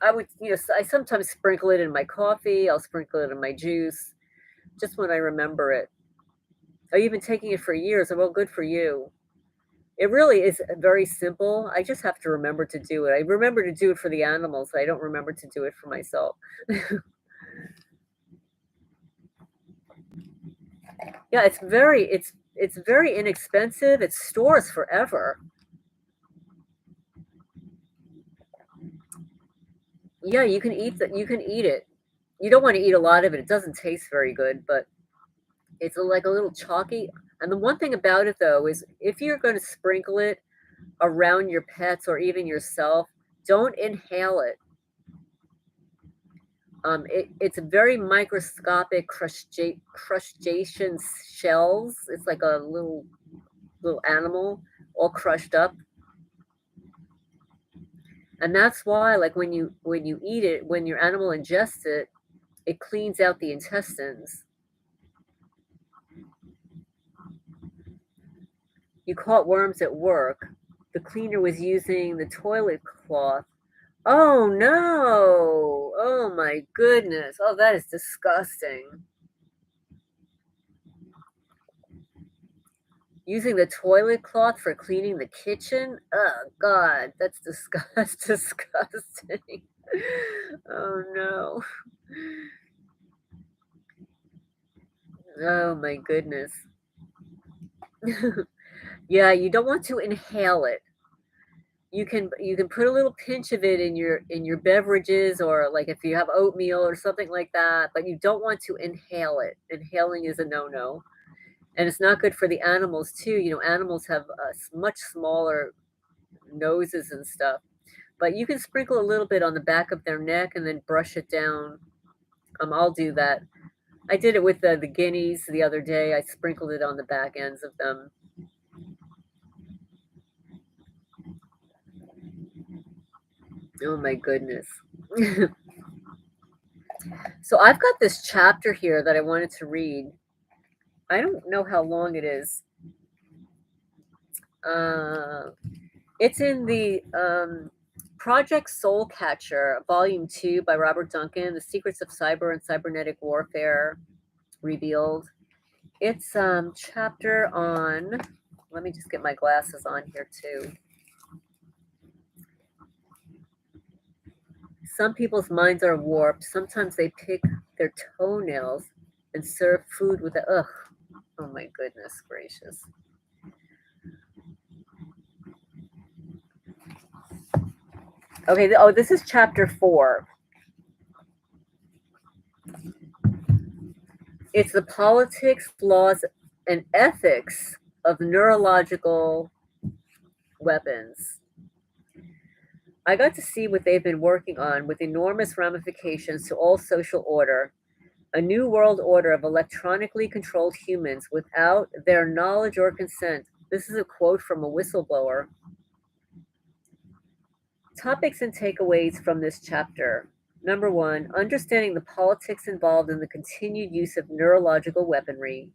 A: I would, I sometimes sprinkle it in my coffee. I'll sprinkle it in my juice, just when I remember it. I've been taking it for years. Well, good for you. It really is very simple. I just have to remember to do it. I remember to do it for the animals. I don't remember to do it for myself. Yeah, it's very inexpensive. It stores forever. Yeah, you can eat it. You don't want to eat a lot of it. It doesn't taste very good, but it's like a little chalky. And the one thing about it though is if you're going to sprinkle it around your pets or even yourself, don't inhale it. It's very microscopic crustacean shells. It's like a little animal all crushed up, and that's why, like when you eat it, when your animal ingests it, it cleans out the intestines. You caught worms at work. The cleaner was using the toilet cloth. Oh no! Oh my goodness! Oh, that is disgusting. Using the toilet cloth for cleaning the kitchen? Oh god, that's disgusting. Oh no. Oh my goodness. Yeah, you don't want to inhale it. You can put a little pinch of it in your beverages or like if you have oatmeal or something like that, but you don't want to inhale it. Inhaling is a no-no. And it's not good for the animals too. Animals have much smaller noses and stuff. But you can sprinkle a little bit on the back of their neck and then brush it down. I'll do that. I did it with the guineas the other day. I sprinkled it on the back ends of them. Oh my goodness. So I've got this chapter here that I wanted to read. I don't know how long it is. Uh, it's in the Project Soul Catcher, Volume 2 by Robert Duncan, The Secrets of Cyber and Cybernetic Warfare Revealed. It's chapter on, let me just get my glasses on here too. Some people's minds are warped. Sometimes they pick their toenails and serve food with it. Ugh. Oh my goodness gracious. Okay, oh, this is chapter 4. It's the politics, laws, and ethics of neurological weapons. I got to see what they've been working on with enormous ramifications to all social order. A new world order of electronically controlled humans without their knowledge or consent. This is a quote from a whistleblower. Topics and takeaways from this chapter. Number 1, understanding the politics involved in the continued use of neurological weaponry.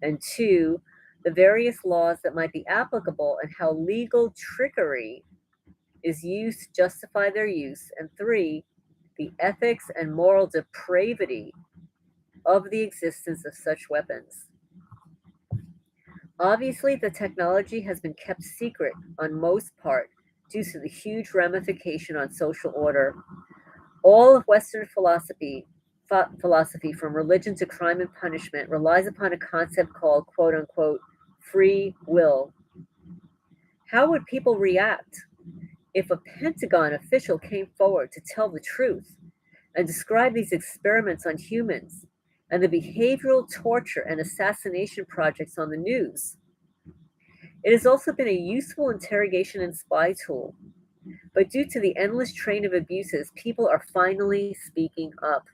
A: And 2, the various laws that might be applicable and how legal trickery is used to justify their use. And 3, the ethics and moral depravity of the existence of such weapons. Obviously, the technology has been kept secret on most part due to the huge ramification on social order. All of Western philosophy from religion to crime and punishment relies upon a concept called quote unquote free will. How would people react if a Pentagon official came forward to tell the truth and describe these experiments on humans and the behavioral torture and assassination projects on the news? It has also been a useful interrogation and spy tool, but due to the endless train of abuses, people are finally speaking up.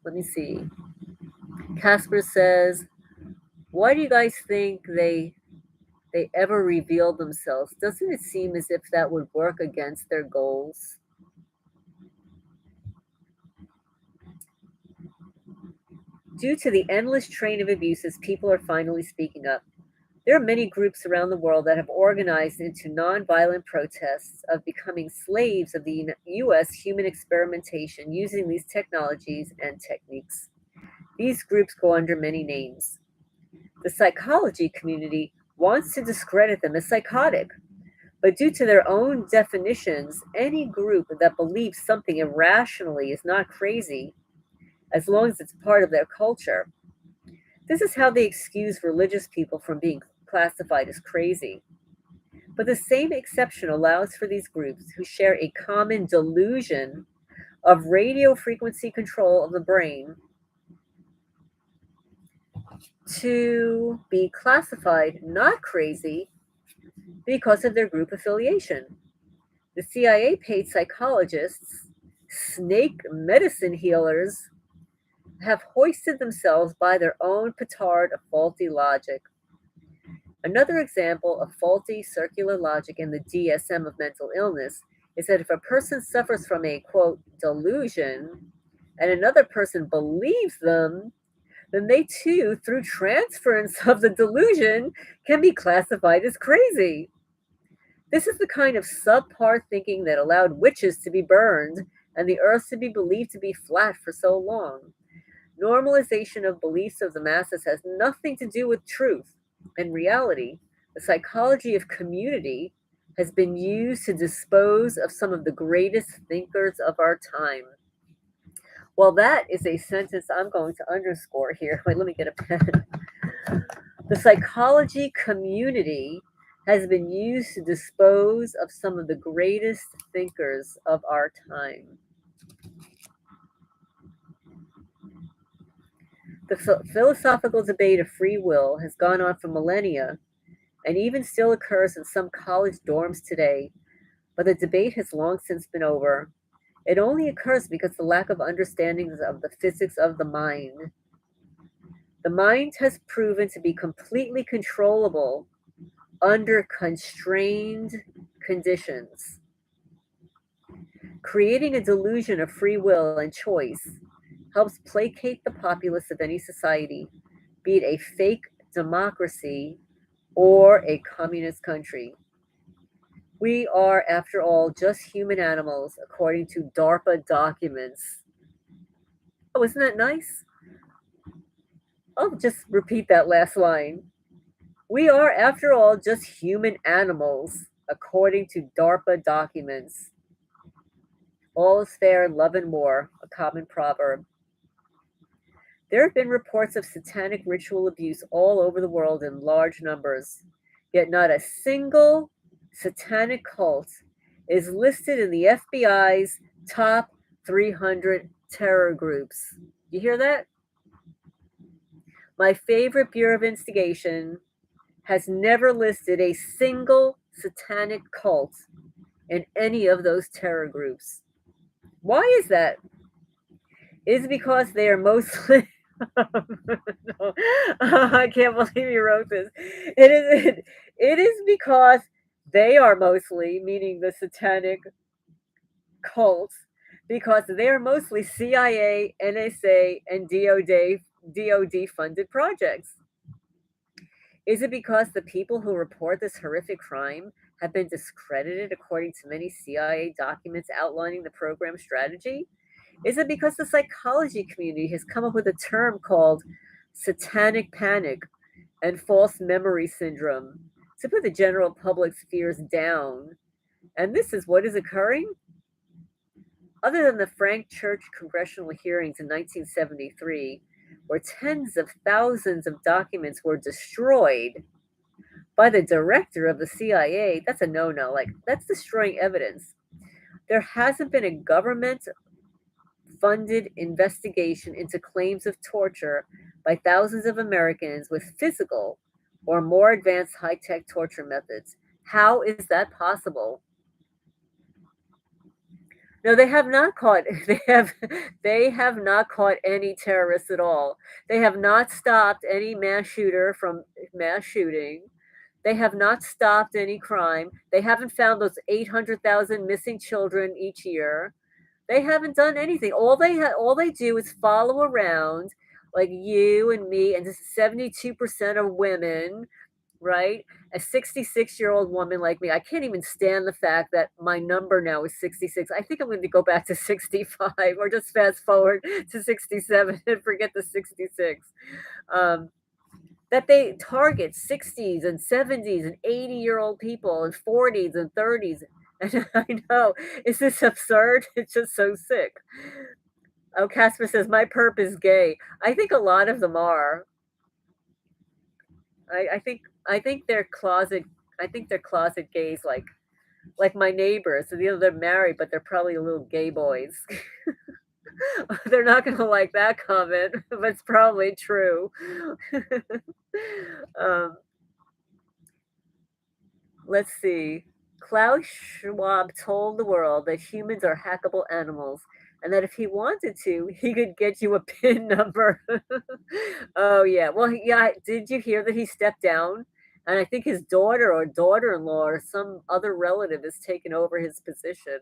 A: Let me see. Casper says, "Why do you guys think they ever reveal themselves? Doesn't it seem as if that would work against their goals?" Due to the endless train of abuses, people are finally speaking up. There are many groups around the world that have organized into nonviolent protests of becoming slaves of the US human experimentation using these technologies and techniques. These groups go under many names. The psychology community wants to discredit them as psychotic, but due to their own definitions, any group that believes something irrationally is not crazy as long as it's part of their culture. This is how they excuse religious people from being classified as crazy. But the same exception allows for these groups who share a common delusion of radio frequency control of the brain to be classified not crazy because of their group affiliation. The CIA paid psychologists, snake medicine healers, have hoisted themselves by their own petard of faulty logic. Another example of faulty circular logic in the DSM of mental illness is that if a person suffers from a quote delusion and another person believes them, then they too, through transference of the delusion, can be classified as crazy. This is the kind of subpar thinking that allowed witches to be burned and the earth to be believed to be flat for so long. Normalization of beliefs of the masses has nothing to do with truth. In reality, the psychology of community has been used to dispose of some of the greatest thinkers of our time. Well, that is a sentence I'm going to underscore here. Wait, let me get a pen. The psychology community has been used to dispose of some of the greatest thinkers of our time. The philosophical debate of free will has gone on for millennia and even still occurs in some college dorms today, but the debate has long since been over. It only occurs because the lack of understandings of the physics of the mind. The mind has proven to be completely controllable under constrained conditions. Creating a delusion of free will and choice helps placate the populace of any society, be it a fake democracy or a communist country. We are, after all, just human animals, according to DARPA documents. Oh, isn't that nice? I'll just repeat that last line. We are, after all, just human animals, according to DARPA documents. All is fair in love and war, a common proverb. There have been reports of satanic ritual abuse all over the world in large numbers, yet not a single satanic cult is listed in the FBI's top 300 terror groups. You hear that? My favorite Bureau of Instigation has never listed a single satanic cult in any of those terror groups. Why is that? Is it because they are mostly no, I can't believe you wrote this. It is because they are mostly, meaning the satanic cults, because they are mostly CIA, NSA, and DOD funded projects. Is it because the people who report this horrific crime have been discredited according to many CIA documents outlining the program strategy? Is it because the psychology community has come up with a term called satanic panic and false memory syndrome to put the general public's fears down? And this is what is occurring? Other than the Frank Church congressional hearings in 1973, where tens of thousands of documents were destroyed by the director of the CIA, that's a no no. Like, that's destroying evidence. There hasn't been a government funded investigation into claims of torture by thousands of Americans with physical or more advanced high tech torture methods. How is that possible? No, they have not caught they have not caught any terrorists at all. They have not stopped any mass shooter from mass shooting. They have not stopped any crime. They haven't found those 800,000 missing children each year. They haven't done anything. All they do is follow around like you and me and 72% of women right? A 66-year-old woman like me, I can't even stand the fact that my number now is 66. I think I'm going to go back to 65 or just fast forward to 67 and forget the 66. Um, that they target 60s and 70s and 80-year-old people and 40s and 30s. And I know, is this absurd? It's just so sick. Oh, Casper says, my perp is gay. I think a lot of them are. I think they're closet I think they're closet gays like my neighbors. So, they're married, but they're probably little gay boys. They're not gonna like that comment, but it's probably true. um, let's see. Klaus Schwab told the world that humans are hackable animals and that if he wanted to, he could get you a PIN number. Oh, yeah. Well, yeah, did you hear that he stepped down? And I think his daughter or daughter-in-law or some other relative has taken over his position.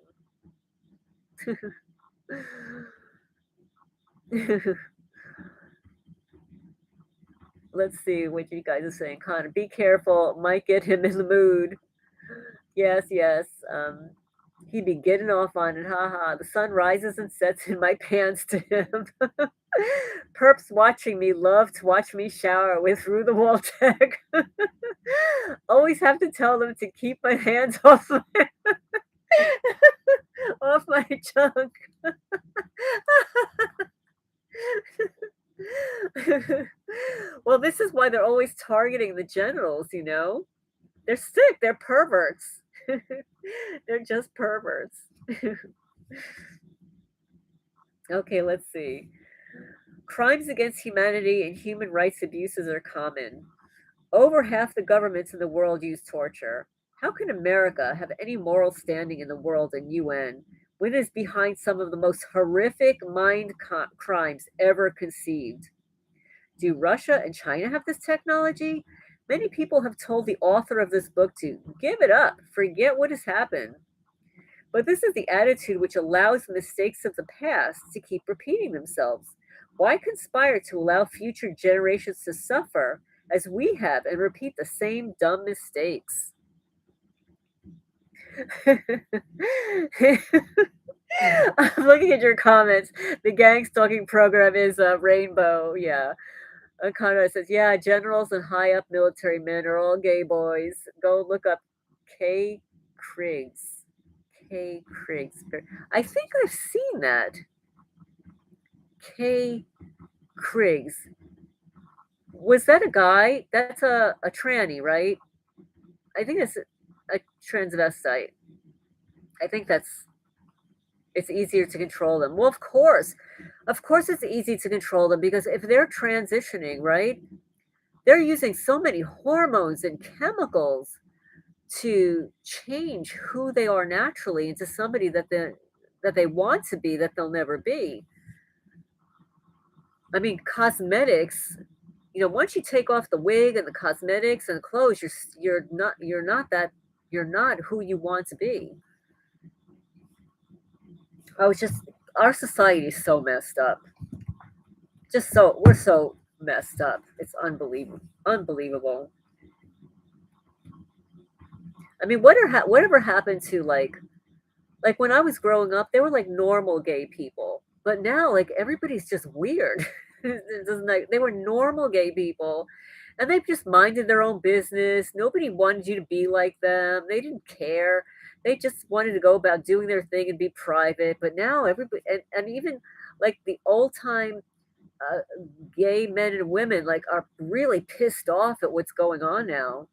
A: Let's see what you guys are saying. Connor, be careful. Might get him in the mood. Yes, yes. He'd be getting off on it. Ha ha. The sun rises and sets in my pants to him. Perps watching me love to watch me shower with through the wall tech. Always have to tell them to keep my hands off off my junk. Well, this is why they're always targeting the generals. They're sick, they're perverts. They're just perverts. Okay, let's see. Crimes against humanity and human rights abuses are common. Over half the governments in the world use torture. How can America have any moral standing in the world and UN when it is behind some of the most horrific crimes ever conceived? Do Russia and China have this technology? Many people have told the author of this book to give it up, forget what has happened. But this is the attitude which allows the mistakes of the past to keep repeating themselves. Why conspire to allow future generations to suffer as we have and repeat the same dumb mistakes? I'm looking at your comments. The gang stalking program is a rainbow. Yeah. Conrad says, yeah, generals and high up military men are all gay boys. Go look up K. Kriegs. K. Kriegs. I think I've seen that. K. Kriegs. Was that a guy? That's a tranny, right? I think it's a transvestite. I think it's easier to control them. Well, of course. Of course it's easy to control them because if they're transitioning, right? They're using so many hormones and chemicals to change who they are naturally into somebody that they want to be that they'll never be. I mean, cosmetics, once you take off the wig and the cosmetics and clothes, you're not who you want to be. It's just our society is so messed up. We're so messed up. It's unbelievable. Unbelievable. I mean, whatever happened to like when I was growing up, they were like normal gay people. But now like everybody's just weird. It doesn't like they were normal gay people and they just minded their own business. Nobody wanted you to be like them. They didn't care. They just wanted to go about doing their thing and be private. But now everybody and even like the old time uh, gay men and women like are really pissed off at what's going on now.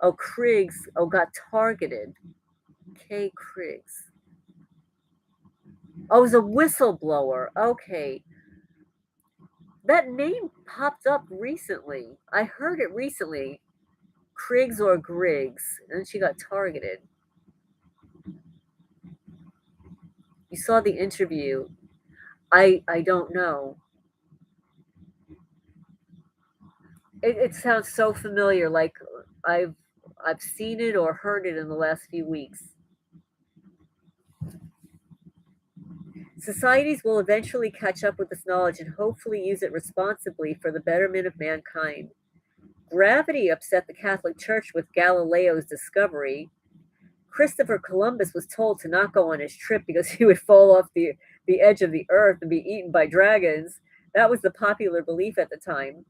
A: Oh, Kriegs. Oh, got targeted. K. Kriegs. Oh, it was a whistleblower. Okay. That name popped up recently. I heard it recently. Kriegs or Griggs. And she got targeted. You saw the interview. I don't know. It sounds so familiar, like I've I've seen it or heard it in the last few weeks. Societies will eventually catch up with this knowledge and hopefully use it responsibly for the betterment of mankind. Gravity upset the Catholic Church with Galileo's discovery. Christopher Columbus was told to not go on his trip because he would fall off the edge of the earth and be eaten by dragons. That was the popular belief at the time.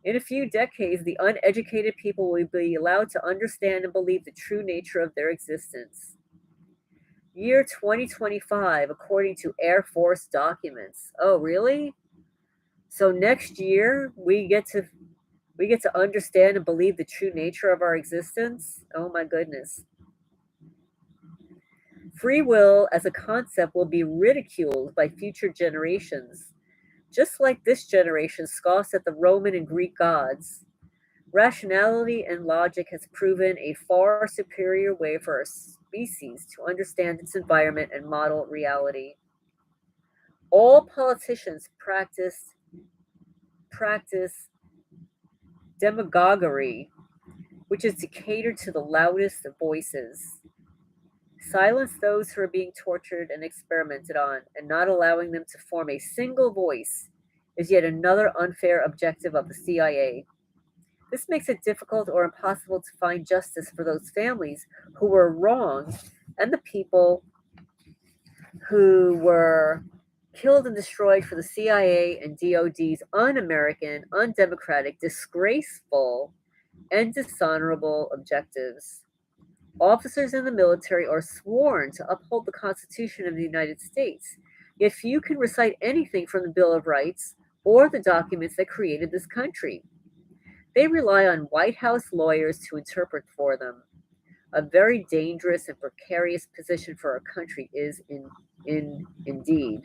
A: In a few decades, the uneducated people will be allowed to understand and believe the true nature of their existence. Year 2025, according to Air Force documents. Oh, really? So next year we get to understand and believe the true nature of our existence? Oh my goodness. Free will as a concept will be ridiculed by future generations. Just like this generation scoffs at the Roman and Greek gods, rationality and logic has proven a far superior way for our species to understand its environment and model reality. All politicians practice demagoguery, which is to cater to the loudest voices. Silence those who are being tortured and experimented on, and not allowing them to form a single voice is yet another unfair objective of the CIA. This makes it difficult or impossible to find justice for those families who were wronged and the people who were killed and destroyed for the CIA and DOD's un American, undemocratic, disgraceful, and dishonorable objectives. Officers in the military are sworn to uphold the Constitution of the United States, yet few can recite anything from the Bill of Rights or the documents that created this country. They rely on White House lawyers to interpret for them. A very dangerous and precarious position for our country is indeed.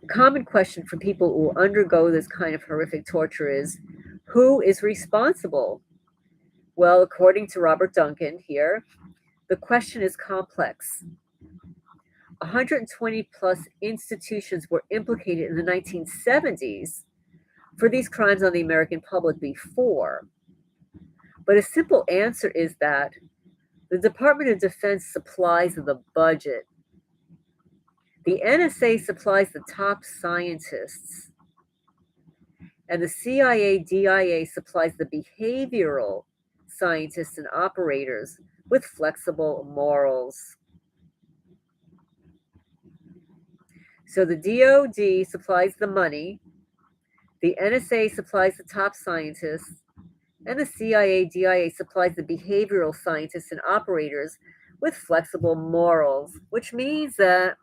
A: A common question for people who undergo this kind of horrific torture is, who is responsible? Well, according to Robert Duncan here, the question is complex. 120 plus institutions were implicated in the 1970s for these crimes on the American public before. But a simple answer is that the Department of Defense supplies the budget. The NSA supplies the top scientists. And the CIA DIA supplies the behavioral scientists and operators with flexible morals. So the DOD supplies the money, the NSA supplies the top scientists, and the CIA DIA supplies the behavioral scientists and operators with flexible morals, which means that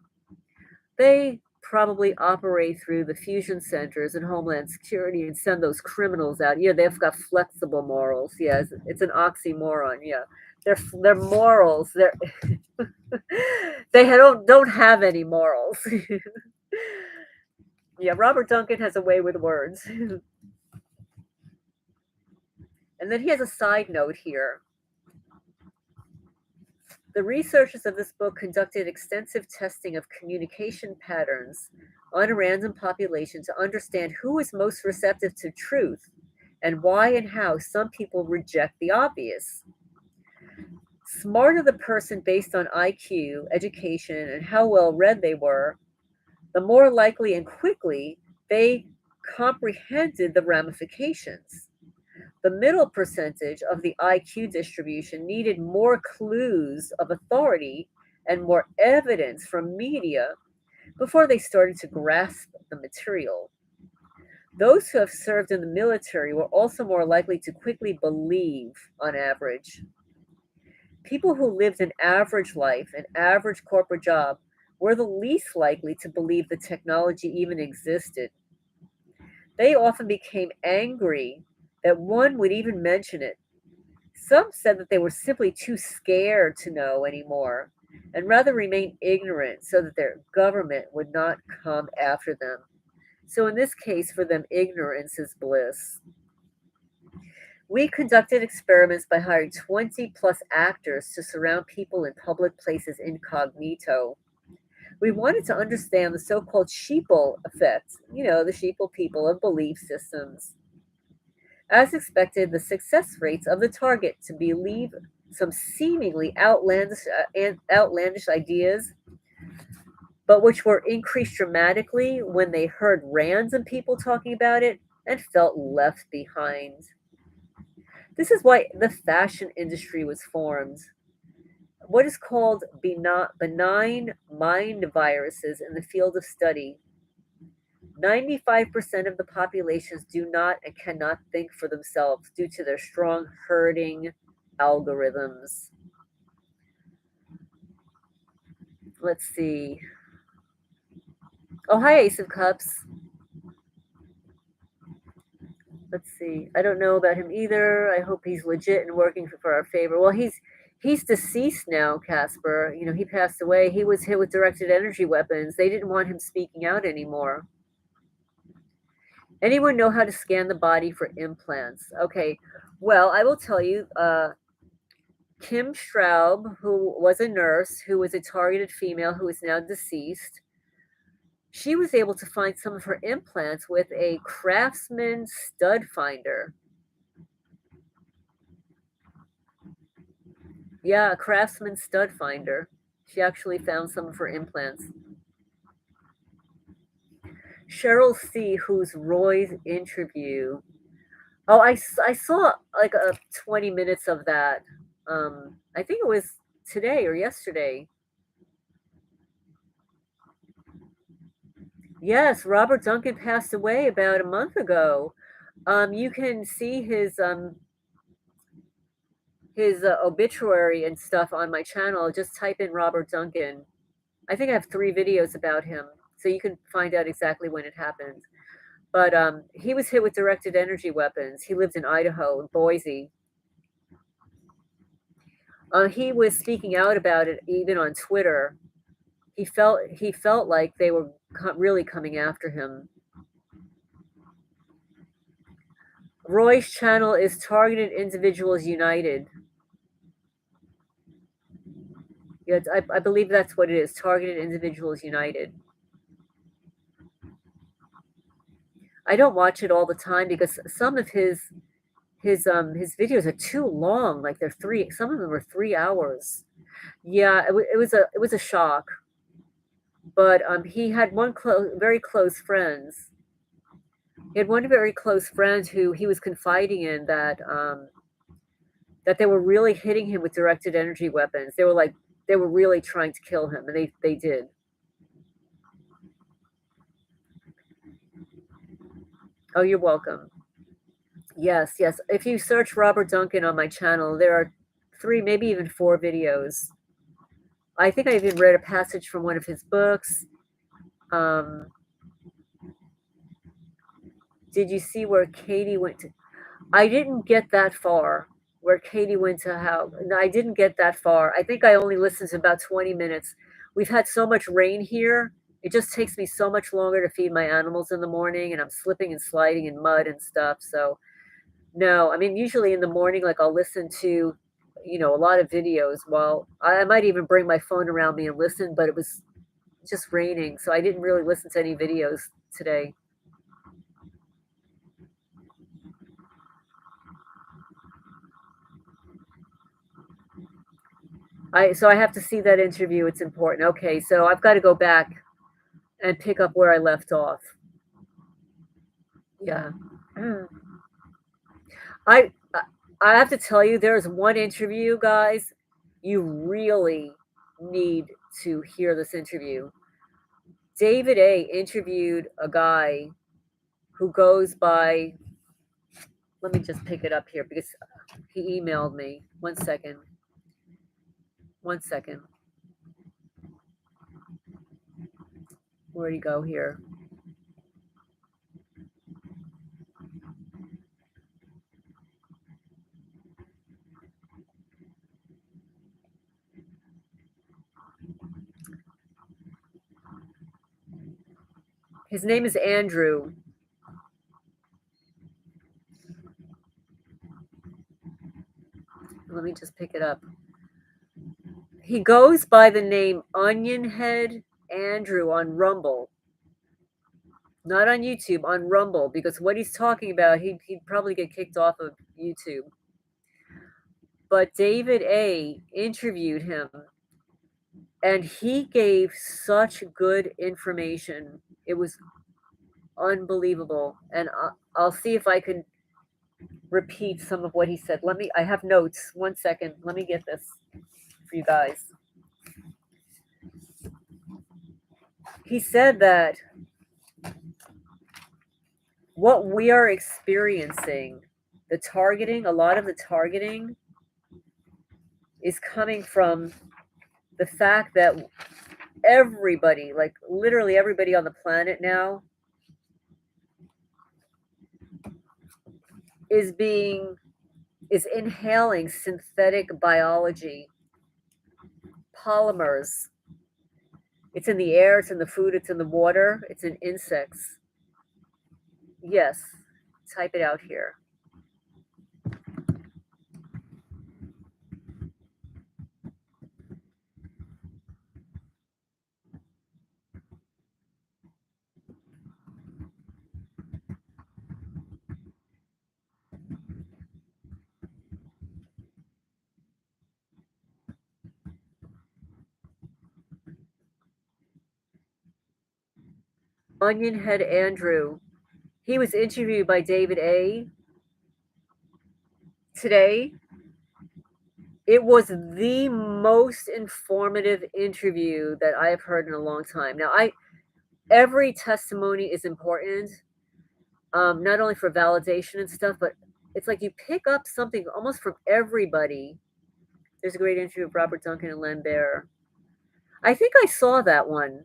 A: they probably operate through the fusion centers and Homeland Security and send those criminals out. Yeah, they've got flexible morals. Yeah, it's an oxymoron. Yeah, their morals. They don't have any morals. Yeah, Robert Duncan has a way with words. And then he has a side note here. The researchers of this book conducted extensive testing of communication patterns on a random population to understand who is most receptive to truth and why and how some people reject the obvious. Smarter the person based on IQ, education, and how well read they were, the more likely and quickly they comprehended the ramifications. The middle percentage of the IQ distribution needed more clues of authority and more evidence from media before they started to grasp the material. Those who have served in the military were also more likely to quickly believe, on average. People who lived an average life, an average corporate job, were the least likely to believe the technology even existed. They often became angry that one would even mention it. Some said that they were simply too scared to know anymore and rather remain ignorant so that their government would not come after them. So, in this case, for them, ignorance is bliss. We conducted experiments by hiring 20 plus actors to surround people in public places incognito. We wanted to understand the so called sheeple effect, the sheeple people of belief systems. As expected, the success rates of the target to believe some seemingly outlandish ideas, but which were increased dramatically when they heard random people talking about it, and felt left behind. This is why the fashion industry was formed. What is called benign mind viruses in the field of study. 95% of the populations do not and cannot think for themselves due to their strong herding algorithms. Let's see. Oh, hi, Ace of Cups. Let's see. I don't know about him either. I hope he's legit and working for our favor. Well, he's deceased now, Casper. You know, he passed away. He was hit with directed energy weapons. They didn't want him speaking out anymore. Anyone know how to scan the body for implants? Okay. Well, I will tell you, Kim Straub, who was a nurse, who was a targeted female who is now deceased, she was able to find some of her implants with a Craftsman stud finder. Yeah, a Craftsman stud finder. She actually found some of her implants. Cheryl C., who's Roy's interview. Oh, I saw like 20 minutes of that. I think it was today or yesterday. Yes, Robert Duncan passed away about a month ago. You can see his obituary and stuff on my channel. Just type in Robert Duncan. I think I have 3 videos about him, so you can find out exactly when it happened. But he was hit with directed energy weapons. He lived in Idaho, in Boise. He was speaking out about it even on Twitter. He felt like they were really coming after him. Roy's channel is Targeted Individuals United. Yeah, I believe that's what it is. Targeted Individuals United. I don't watch it all the time because some of his videos are too long. Like they're 3. Some of them are 3 hours. Yeah, it was a shock. But he had one very close friends. He had one very close friend who he was confiding in that they were really hitting him with directed energy weapons. They were really trying to kill him, and they did. Oh, you're welcome. Yes, yes. If you search Robert Duncan on my channel, there are 3, maybe even 4 videos. I think I even read a passage from one of his books. Did you see where Katie went to? I didn't get that far. Where Katie went to how? No, I didn't get that far. I think I only listened to about 20 minutes. We've had so much rain here. It just takes me so much longer to feed my animals in the morning, and I'm slipping and sliding in mud and stuff. So, no, I mean, usually in the morning, like I'll listen to, a lot of videos. Well, I might even bring my phone around me and listen, but it was just raining, so I didn't really listen to any videos today. So I have to see that interview. It's important. Okay, so I've got to go back and pick up where I left off. Yeah. I I have to tell you, there's one interview, guys. You really need to hear this interview. David A. interviewed a guy who goes by. Let me just pick it up here because he emailed me. 1 second. 1 second. Where'd he go here? His name is Andrew. Let me just pick it up. He goes by the name Onionhead Andrew on Rumble. Not on YouTube, on Rumble, because what he's talking about, he'd probably get kicked off of YouTube. But David A. interviewed him, and he gave such good information. It was unbelievable. And I'll see if I can repeat some of what he said. I have notes. 1 second. Let me get this for you guys. He said that what we are experiencing, a lot of the targeting is coming from the fact that everybody, like literally everybody on the planet now, is inhaling synthetic biology, polymers. It's in the air, it's in the food, it's in the water, it's in insects. Yes, type it out here. Onion Head Andrew. He was interviewed by David A. today. It was the most informative interview that I have heard in a long time. Now, every testimony is important, not only for validation and stuff, but it's like you pick up something almost from everybody. There's a great interview of Robert Duncan and Lambert. I think I saw that one.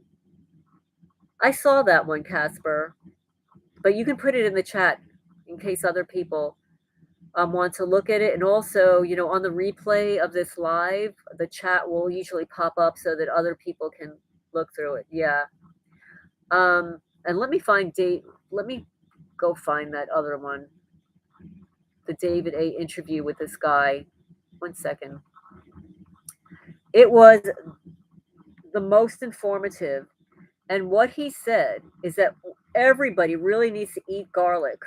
A: Casper. But you can put it in the chat in case other people want to look at it. And also, on the replay of this live, the chat will usually pop up so that other people can look through it. Yeah. And let me go find that other one. The David A. interview with this guy. 1 second. It was the most informative. And what he said is that everybody really needs to eat garlic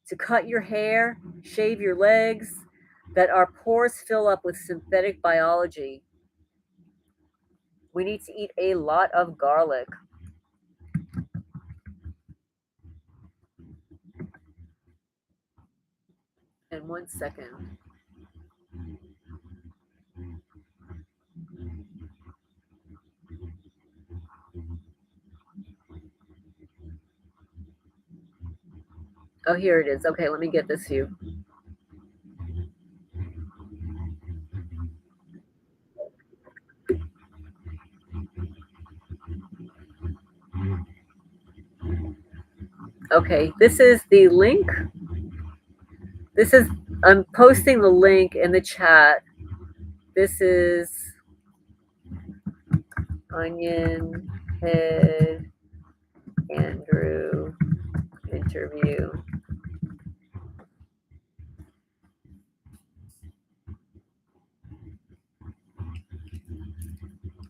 A: to cut your hair, shave your legs, that our pores fill up with synthetic biology. We need to eat a lot of garlic. And 1 second. Oh, here it is. Okay, let me get this to you. Okay, this is the link. I'm posting the link in the chat. This is Onion Head Andrew interview.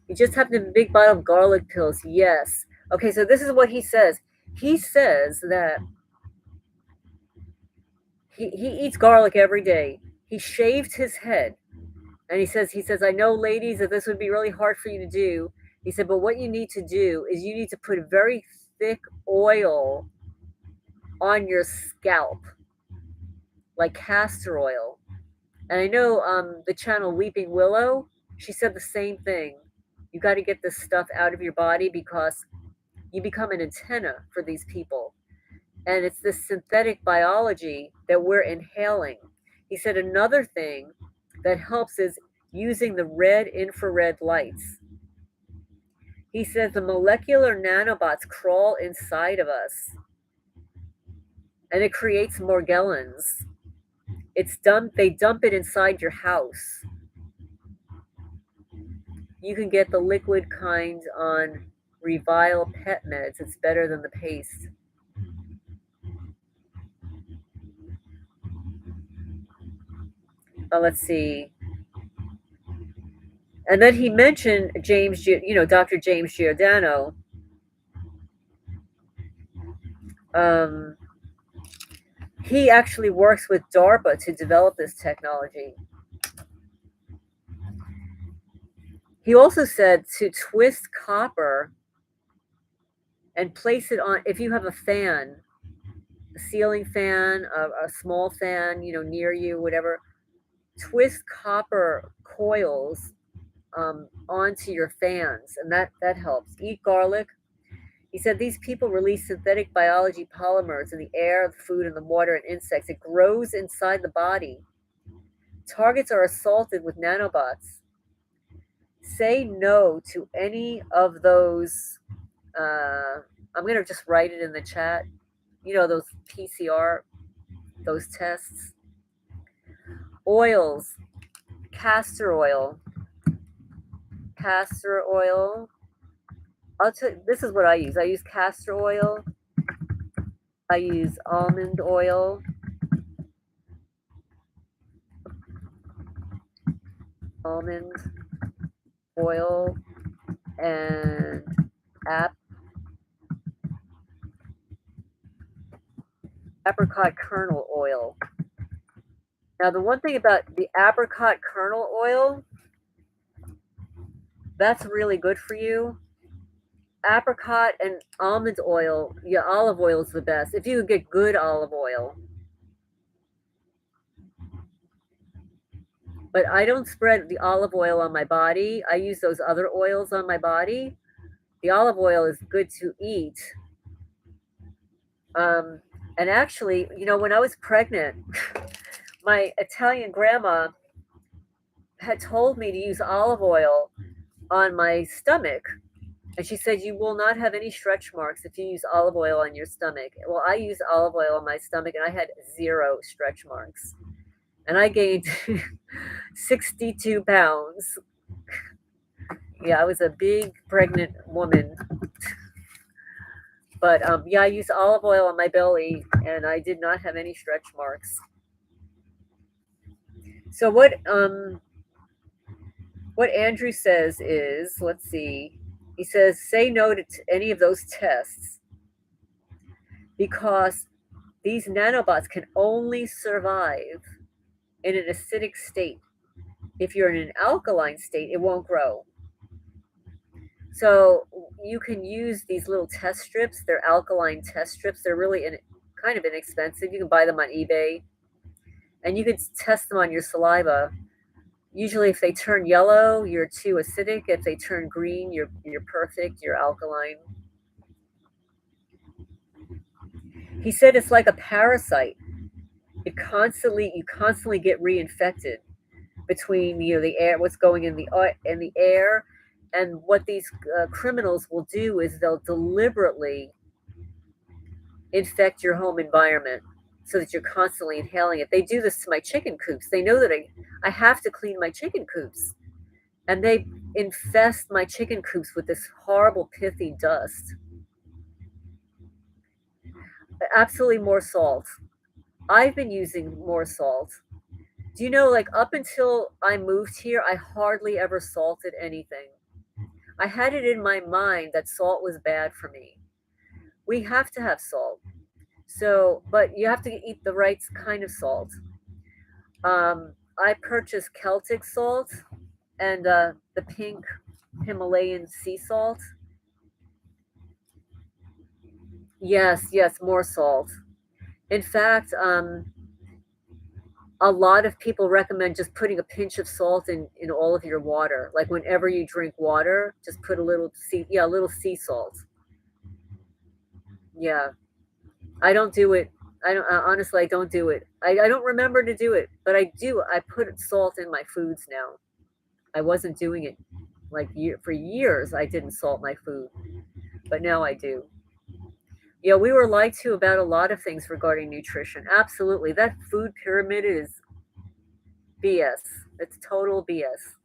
A: You just have the big bottle of garlic pills. Yes. Okay, so this is what he says. He says that he eats garlic every day. He shaved his head. And he says, I know, ladies, that this would be really hard for you to do. He said, but what you need to do is you need to put very thick oil on your scalp, like castor oil. And I know the channel Weeping Willow, she said the same thing. You got to get this stuff out of your body because you become an antenna for these people. And it's this synthetic biology that we're inhaling. He said another thing that helps is using the red infrared lights. He says the molecular nanobots crawl inside of us and it creates Morgellons. They dump it inside your house. You can get the liquid kind on Revile Pet Meds. It's better than the paste. Let's see. And then he mentioned Dr. James Giordano. He actually works with DARPA to develop this technology. He also said to twist copper and place it on. If you have a fan, a ceiling fan, a small fan, near you, whatever, twist copper coils onto your fans, and that helps. Eat garlic. He said these people release synthetic biology polymers in the air, the food, and the water and insects. It grows inside the body. Targets are assaulted with nanobots. Say no to any of those. I'm going to just write it in the chat. Those PCR, those tests. Oils, castor oil. Castor oil. This is what I use. I use castor oil. I use almond oil. Almond oil and apricot kernel oil. Now, the one thing about the apricot kernel oil, that's really good for you. Apricot and almond oil, yeah, olive oil is the best. If you could get good olive oil. But I don't spread the olive oil on my body. I use those other oils on my body. The olive oil is good to eat. And actually, when I was pregnant, my Italian grandma had told me to use olive oil on my stomach. And she said, you will not have any stretch marks if you use olive oil on your stomach. Well, I used olive oil on my stomach and I had 0 stretch marks. And I gained 62 pounds. Yeah, I was a big pregnant woman. But yeah, I used olive oil on my belly and I did not have any stretch marks. So what Andrew says is, let's see, he says, say no to any of those tests because these nanobots can only survive in an acidic state. If you're in an alkaline state, it won't grow. So you can use these little test strips. They're alkaline test strips. They're really kind of inexpensive. You can buy them on eBay. And you can test them on your saliva. Usually if they turn yellow, you're too acidic. If they turn green, you're perfect. You're alkaline. He said it's like a parasite. You constantly get reinfected between the air, what's going in the air, and what these criminals will do is they'll deliberately infect your home environment so that you're constantly inhaling it. They do this to my chicken coops. They know that I have to clean my chicken coops, and they infest my chicken coops with this horrible pithy dust. Absolutely more salt. I've been using more salt. Do you know, like up until I moved here, I hardly ever salted anything. I had it in my mind that salt was bad for me. We have to have salt. So, but you have to eat the right kind of salt. I purchased Celtic salt and the pink Himalayan sea salt. Yes, more salt. In fact, a lot of people recommend just putting a pinch of salt in all of your water. Like whenever you drink water, just put a little sea salt. Yeah. I don't do it. I don't honestly. I don't do it. I don't remember to do it, but I do. I put salt in my foods now. I wasn't doing it for years. I didn't salt my food, but now I do. Yeah, we were lied to about a lot of things regarding nutrition. Absolutely, that food pyramid is BS. It's total BS.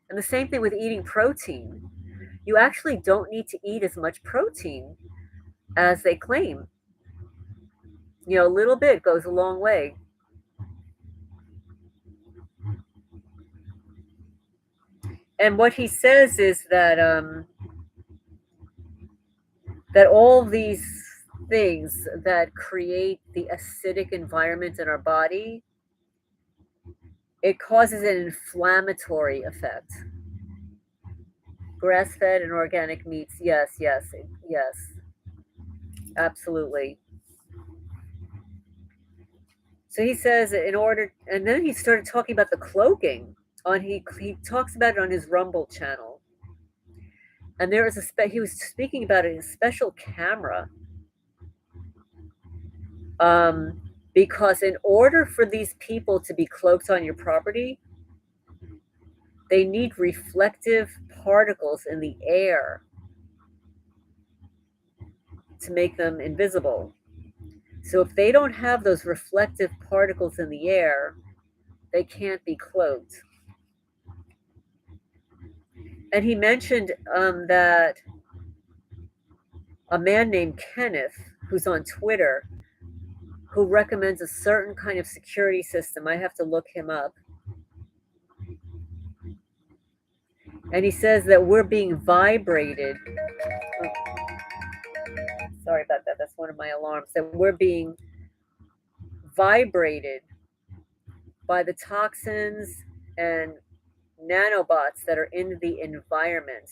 A: And the same thing with eating protein. You actually don't need to eat as much protein as they claim. A little bit goes a long way. And what he says is that that all these things that create the acidic environment in our body, it causes an inflammatory effect. Grass-fed and organic meats. Yes, yes, yes, absolutely. So he says in order, and then he started talking about the cloaking. He talks about it on his Rumble channel, and there is he was speaking about a special camera, um, because in order for these people to be cloaked on your property, they need reflective particles in the air to make them invisible. So if they don't have those reflective particles in the air, they can't be cloaked. And he mentioned that a man named Kenneth, who's on Twitter, who recommends a certain kind of security system. I have to look him up. And he says that we're being vibrated. Oh, sorry about that. That's one of my alarms. That we're being vibrated by the toxins and nanobots that are in the environment.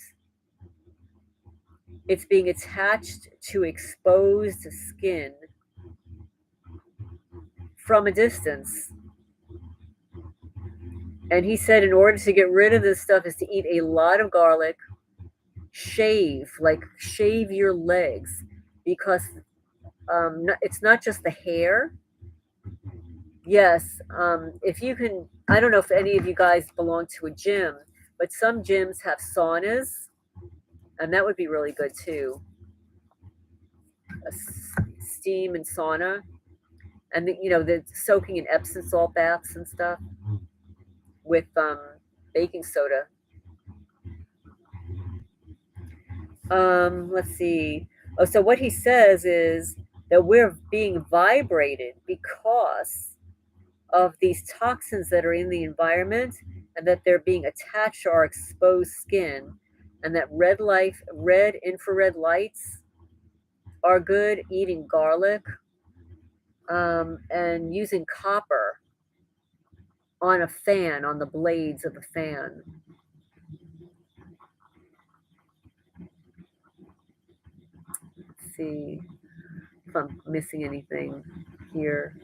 A: It's being attached to exposed skin from a distance. And he said in order to get rid of this stuff is to eat a lot of garlic, shave your legs, because it's not just the hair. Yes, if you can, I don't know if any of you guys belong to a gym, but some gyms have saunas, and that would be really good too. Steam and sauna, and the soaking in Epsom salt baths and stuff with baking soda. Let's see. Oh, so what he says is that we're being vibrated because of these toxins that are in the environment, and that they're being attached to our exposed skin, and that red infrared lights are good. Eating garlic, and using copper on a fan, on the blades of the fan. Let's see if I'm missing anything here.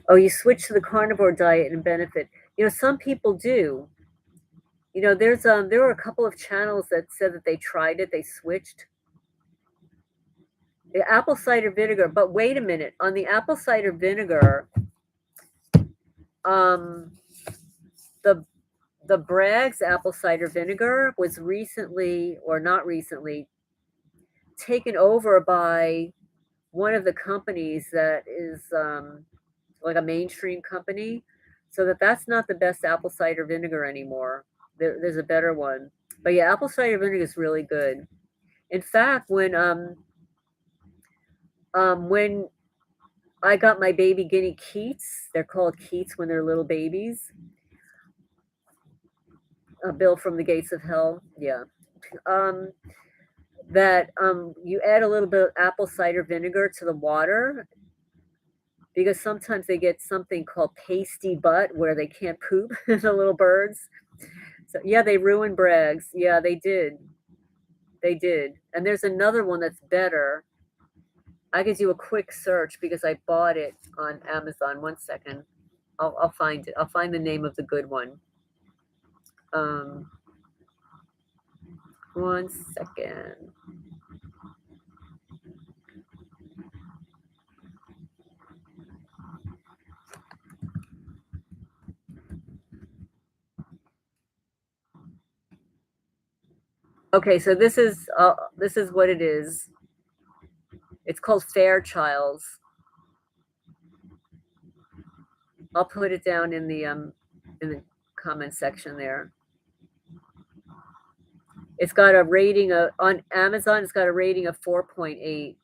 A: Oh, you switch to the carnivore diet and benefit. Some people do. There were a couple of channels that said that they tried it, they switched. The apple cider vinegar, but wait a minute. On the apple cider vinegar, um, the the Bragg's apple cider vinegar was recently, or not recently, taken over by one of the companies that is like a mainstream company, so that's not the best apple cider vinegar anymore. There's a better one, but yeah, apple cider vinegar is really good. In fact, when I got my baby guinea Keats, they're called Keats when they're little babies. Bill from the Gates of Hell, yeah. Um, that you add a little bit of apple cider vinegar to the water, because sometimes they get something called pasty butt where they can't poop, the little birds. So yeah, they ruined Bragg's. Yeah, they did. They did. And there's another one that's better. I could do a quick search because I bought it on Amazon. One second. I'll find it. I'll find the name of the good one. Um, one second. Okay, so this is what it is. It's called Fairchild's. I'll put it down in the comment section there. It's got a rating of, on Amazon. It's got a rating of 4.8.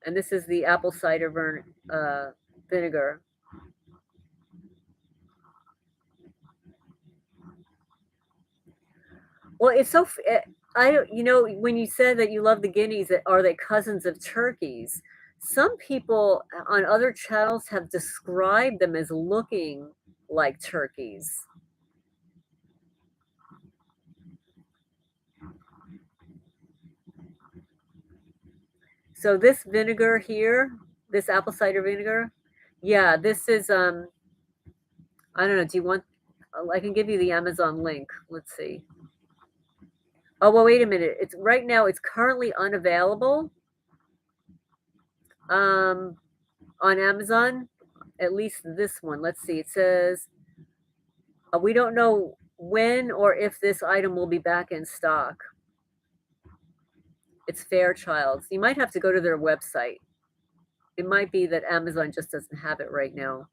A: And this is the apple cider vinegar. Well, it's so. I don't. When you said that you love the guineas, that are they cousins of turkeys? Some people on other channels have described them as looking like turkeys. So this vinegar here, this apple cider vinegar, yeah, this is, I don't know, do you want I can give you the Amazon link. Let's see. Oh, well, wait a minute. It's right now it's currently unavailable, um, on Amazon, at least this one. Let's see. It says, "We don't know when or if this item will be back in stock." It's Fairchild's. You might have to go to their website. It might be that Amazon just doesn't have it right now.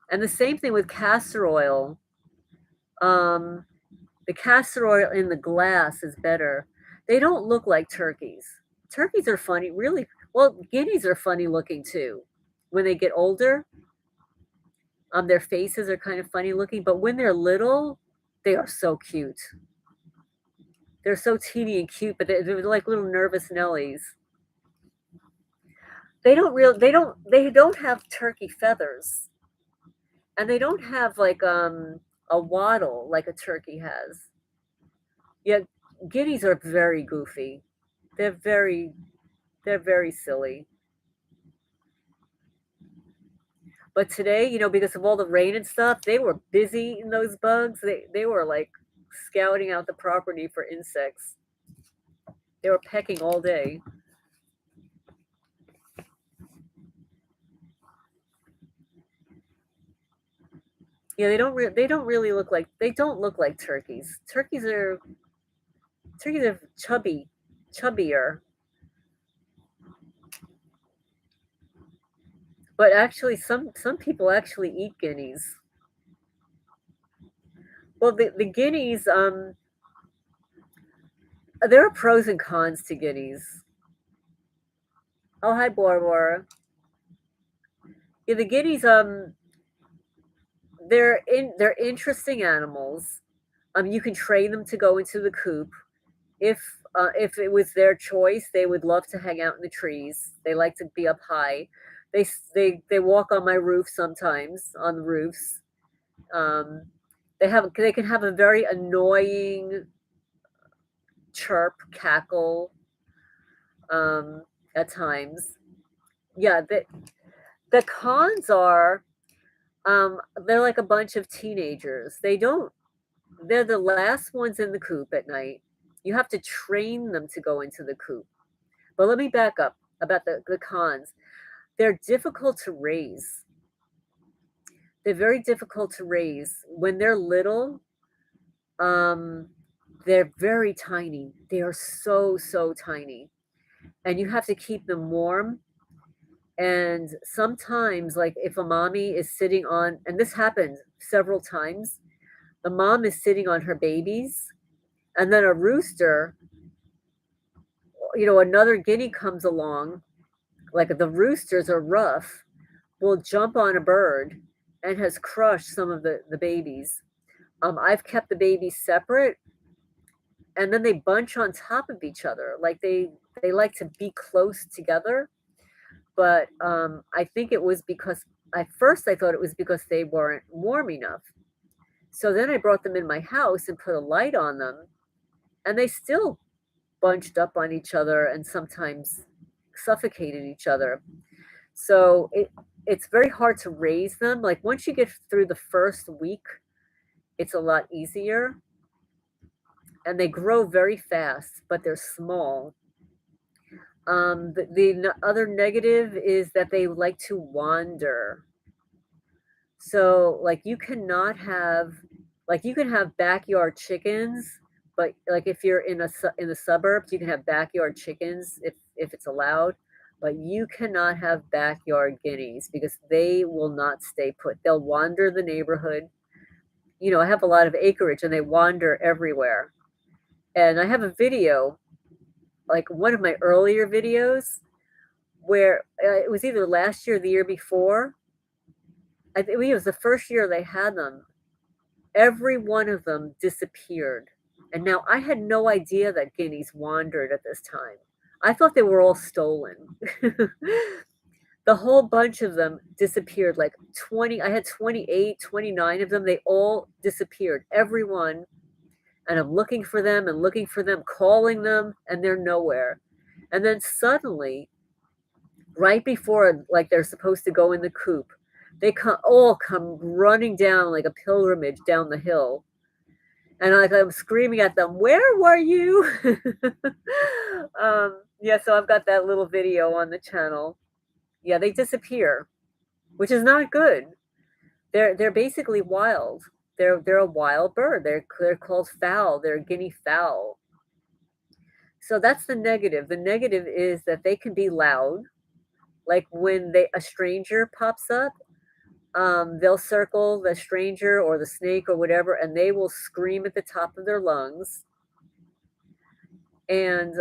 A: And the same thing with castor oil. Um, the castor oil in the glass is better. They don't look like turkeys. Turkeys are funny, really. Well, guineas are funny looking too. When they get older, their faces are kind of funny looking, but when they're little, they are so cute. They're so teeny and cute, but they're like little nervous Nellies. They don't have turkey feathers, and they don't have like a waddle like a turkey has. Yeah, guineas are very goofy. They're very they're very silly. But today, because of all the rain and stuff, they were busy in those bugs. They were like scouting out the property for insects. They were pecking all day. Yeah, they don't look like turkeys. Turkeys are chubbier. But actually, some people actually eat guineas. Well, the guineas, there are pros and cons to guineas. Oh, hi, Bora. Yeah, the guineas, they're interesting animals. You can train them to go into the coop. If it was their choice, they would love to hang out in the trees. They like to be up high. They walk on my roof sometimes, on the roofs. Um, they can have a very annoying chirp, cackle, at times. Yeah, the cons are, they're like a bunch of teenagers. They're the last ones in the coop at night. You have to train them to go into the coop. But let me back up about the cons. They're difficult to raise. They're very difficult to raise. When they're little, um, they're very tiny. They are so, so tiny. And you have to keep them warm. And sometimes, like if a mommy is sitting on, and this happened several times, the mom is sitting on her babies, and then a rooster, another guinea comes along, like the roosters are rough, will jump on a bird and has crushed some of the babies. I've kept the babies separate, and then they bunch on top of each other. Like they like to be close together. But I think it was because at first I thought it was because they weren't warm enough. So then I brought them in my house and put a light on them, and they still bunched up on each other and sometimes suffocated each other. So it's very hard to raise them. Like once you get through the first week, it's a lot easier, and they grow very fast, but they're small. The other negative is that they like to wander. So like you can have backyard chickens, but like if you're in the suburbs, you can have backyard chickens if it's allowed, but you cannot have backyard guineas because they will not stay put. They'll wander the neighborhood. I have a lot of acreage and they wander everywhere. And I have a video, like one of my earlier videos, where it was either last year or the year before. I think it was the first year they had them. Every one of them disappeared. And now I had no idea that guineas wandered at this time. I thought they were all stolen. The whole bunch of them disappeared, like 20, I had 28, 29 of them, they all disappeared, everyone, and I'm looking for them and looking for them, calling them, and they're nowhere. And then suddenly, right before, like, they're supposed to go in the coop, they come running down like a pilgrimage down the hill, and, like, I'm screaming at them, "Where were you?" Yeah, so I've got that little video on the channel. Yeah, they disappear, which is not good. They're basically wild. They're a wild bird. They're called fowl. They're guinea fowl. So that's the negative. The negative is that they can be loud. Like when a stranger pops up, they'll circle the stranger or the snake or whatever, and they will scream at the top of their lungs. And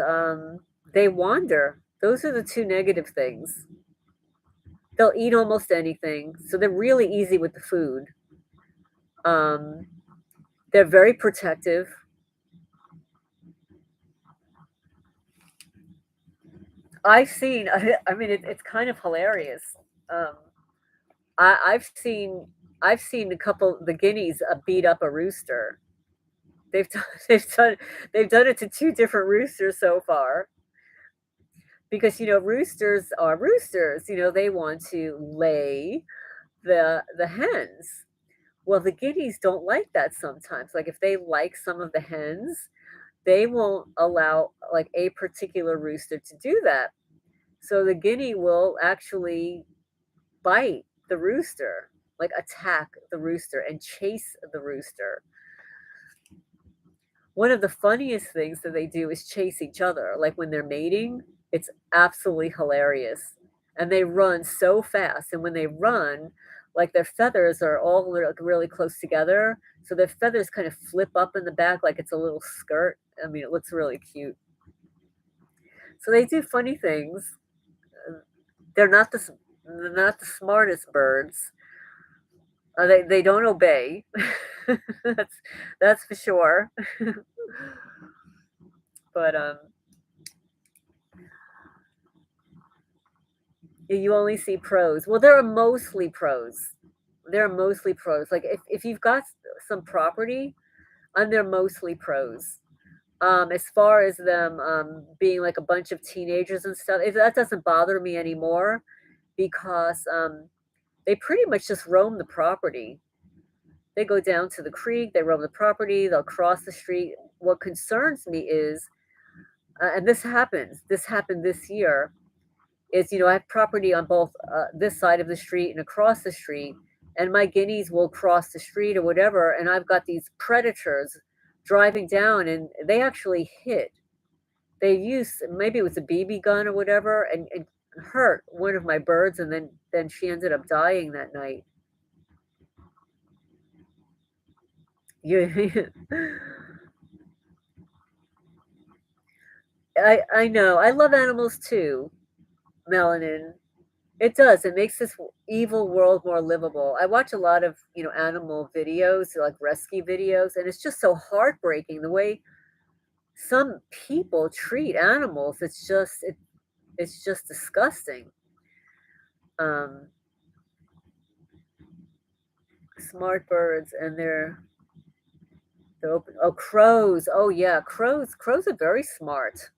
A: they wander. Those are the two negative things. They'll eat almost anything, so they're really easy with the food. Um, they're very protective. I mean, it's kind of hilarious. Um, I've seen a couple the guineas beat up a rooster. They've done they've done they've done it to two different roosters so far because roosters are roosters. They want to lay the hens. Well, the guineas don't like that sometimes. Like if they like some of the hens, they won't allow like a particular rooster to do that. So the guinea will actually bite the rooster, like attack the rooster and chase the rooster. One of the funniest things that they do is chase each other. Like when they're mating, it's absolutely hilarious. And they run so fast. And when they run, like their feathers are all really close together. So their feathers kind of flip up in the back like it's a little skirt. I mean, it looks really cute. So they do funny things. They're not the smartest birds. They don't obey. that's that's for sure. But you only see pros. Well, there are mostly pros. There are mostly pros. Like if you've got some property, and they're mostly pros. As far as them being like a bunch of teenagers and stuff, that doesn't bother me anymore because they pretty much just roam the property. They go down to the creek, they roam the property, they'll cross the street. What concerns me is, and this happened this year, is I have property on both this side of the street and across the street, and my guineas will cross the street or whatever, and I've got these predators driving down, and they actually hit. They used maybe it was a BB gun or whatever, and hurt one of my birds, and then she ended up dying that night. You I know. I love animals too, Melanin. It does. It makes this evil world more livable. I watch a lot of, animal videos, like rescue videos, and it's just so heartbreaking the way some people treat animals. It's just disgusting. Um, Smart birds and they're open. Oh, crows. Oh yeah, crows. Crows are very smart.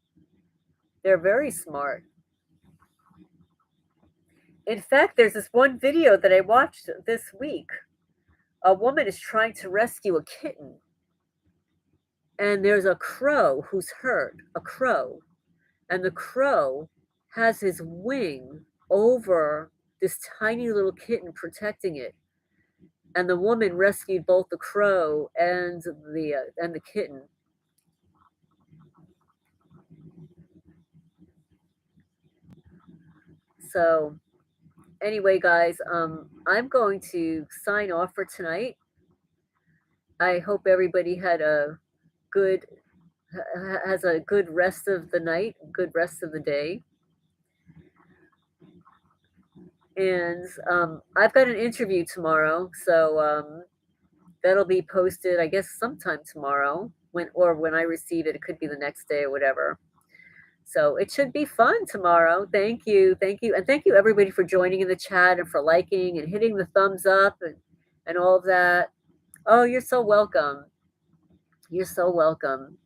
A: They're very smart. In fact, there's this one video that I watched this week. A woman is trying to rescue a kitten, and there's a crow who's hurt, a crow, and the crow has his wing over this tiny little kitten protecting it. And the woman rescued both the crow and the kitten. So anyway, guys, I'm going to sign off for tonight. I hope everybody had a good has a good rest of the night, good rest of the day. And I've got an interview tomorrow, so that'll be posted, I guess, sometime tomorrow. When I receive it, it could be the next day or whatever. So it should be fun tomorrow. Thank you, and thank you everybody for joining in the chat and for liking and hitting the thumbs up and all of that. Oh, you're so welcome. You're so welcome.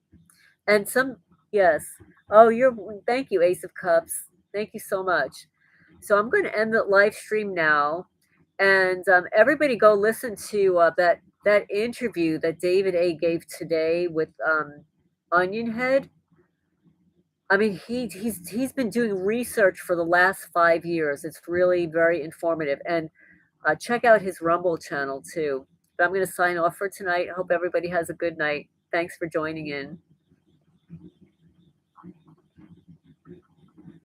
A: And some yes. Oh, you're thank you, Ace of Cups. Thank you so much. So I'm going to end the live stream now, and everybody go listen to that interview that David A gave today with Onion Head. I mean, he's been doing research for the last 5 years. It's really very informative, and check out his Rumble channel too. But I'm going to sign off for tonight. I hope everybody has a good night. Thanks for joining in.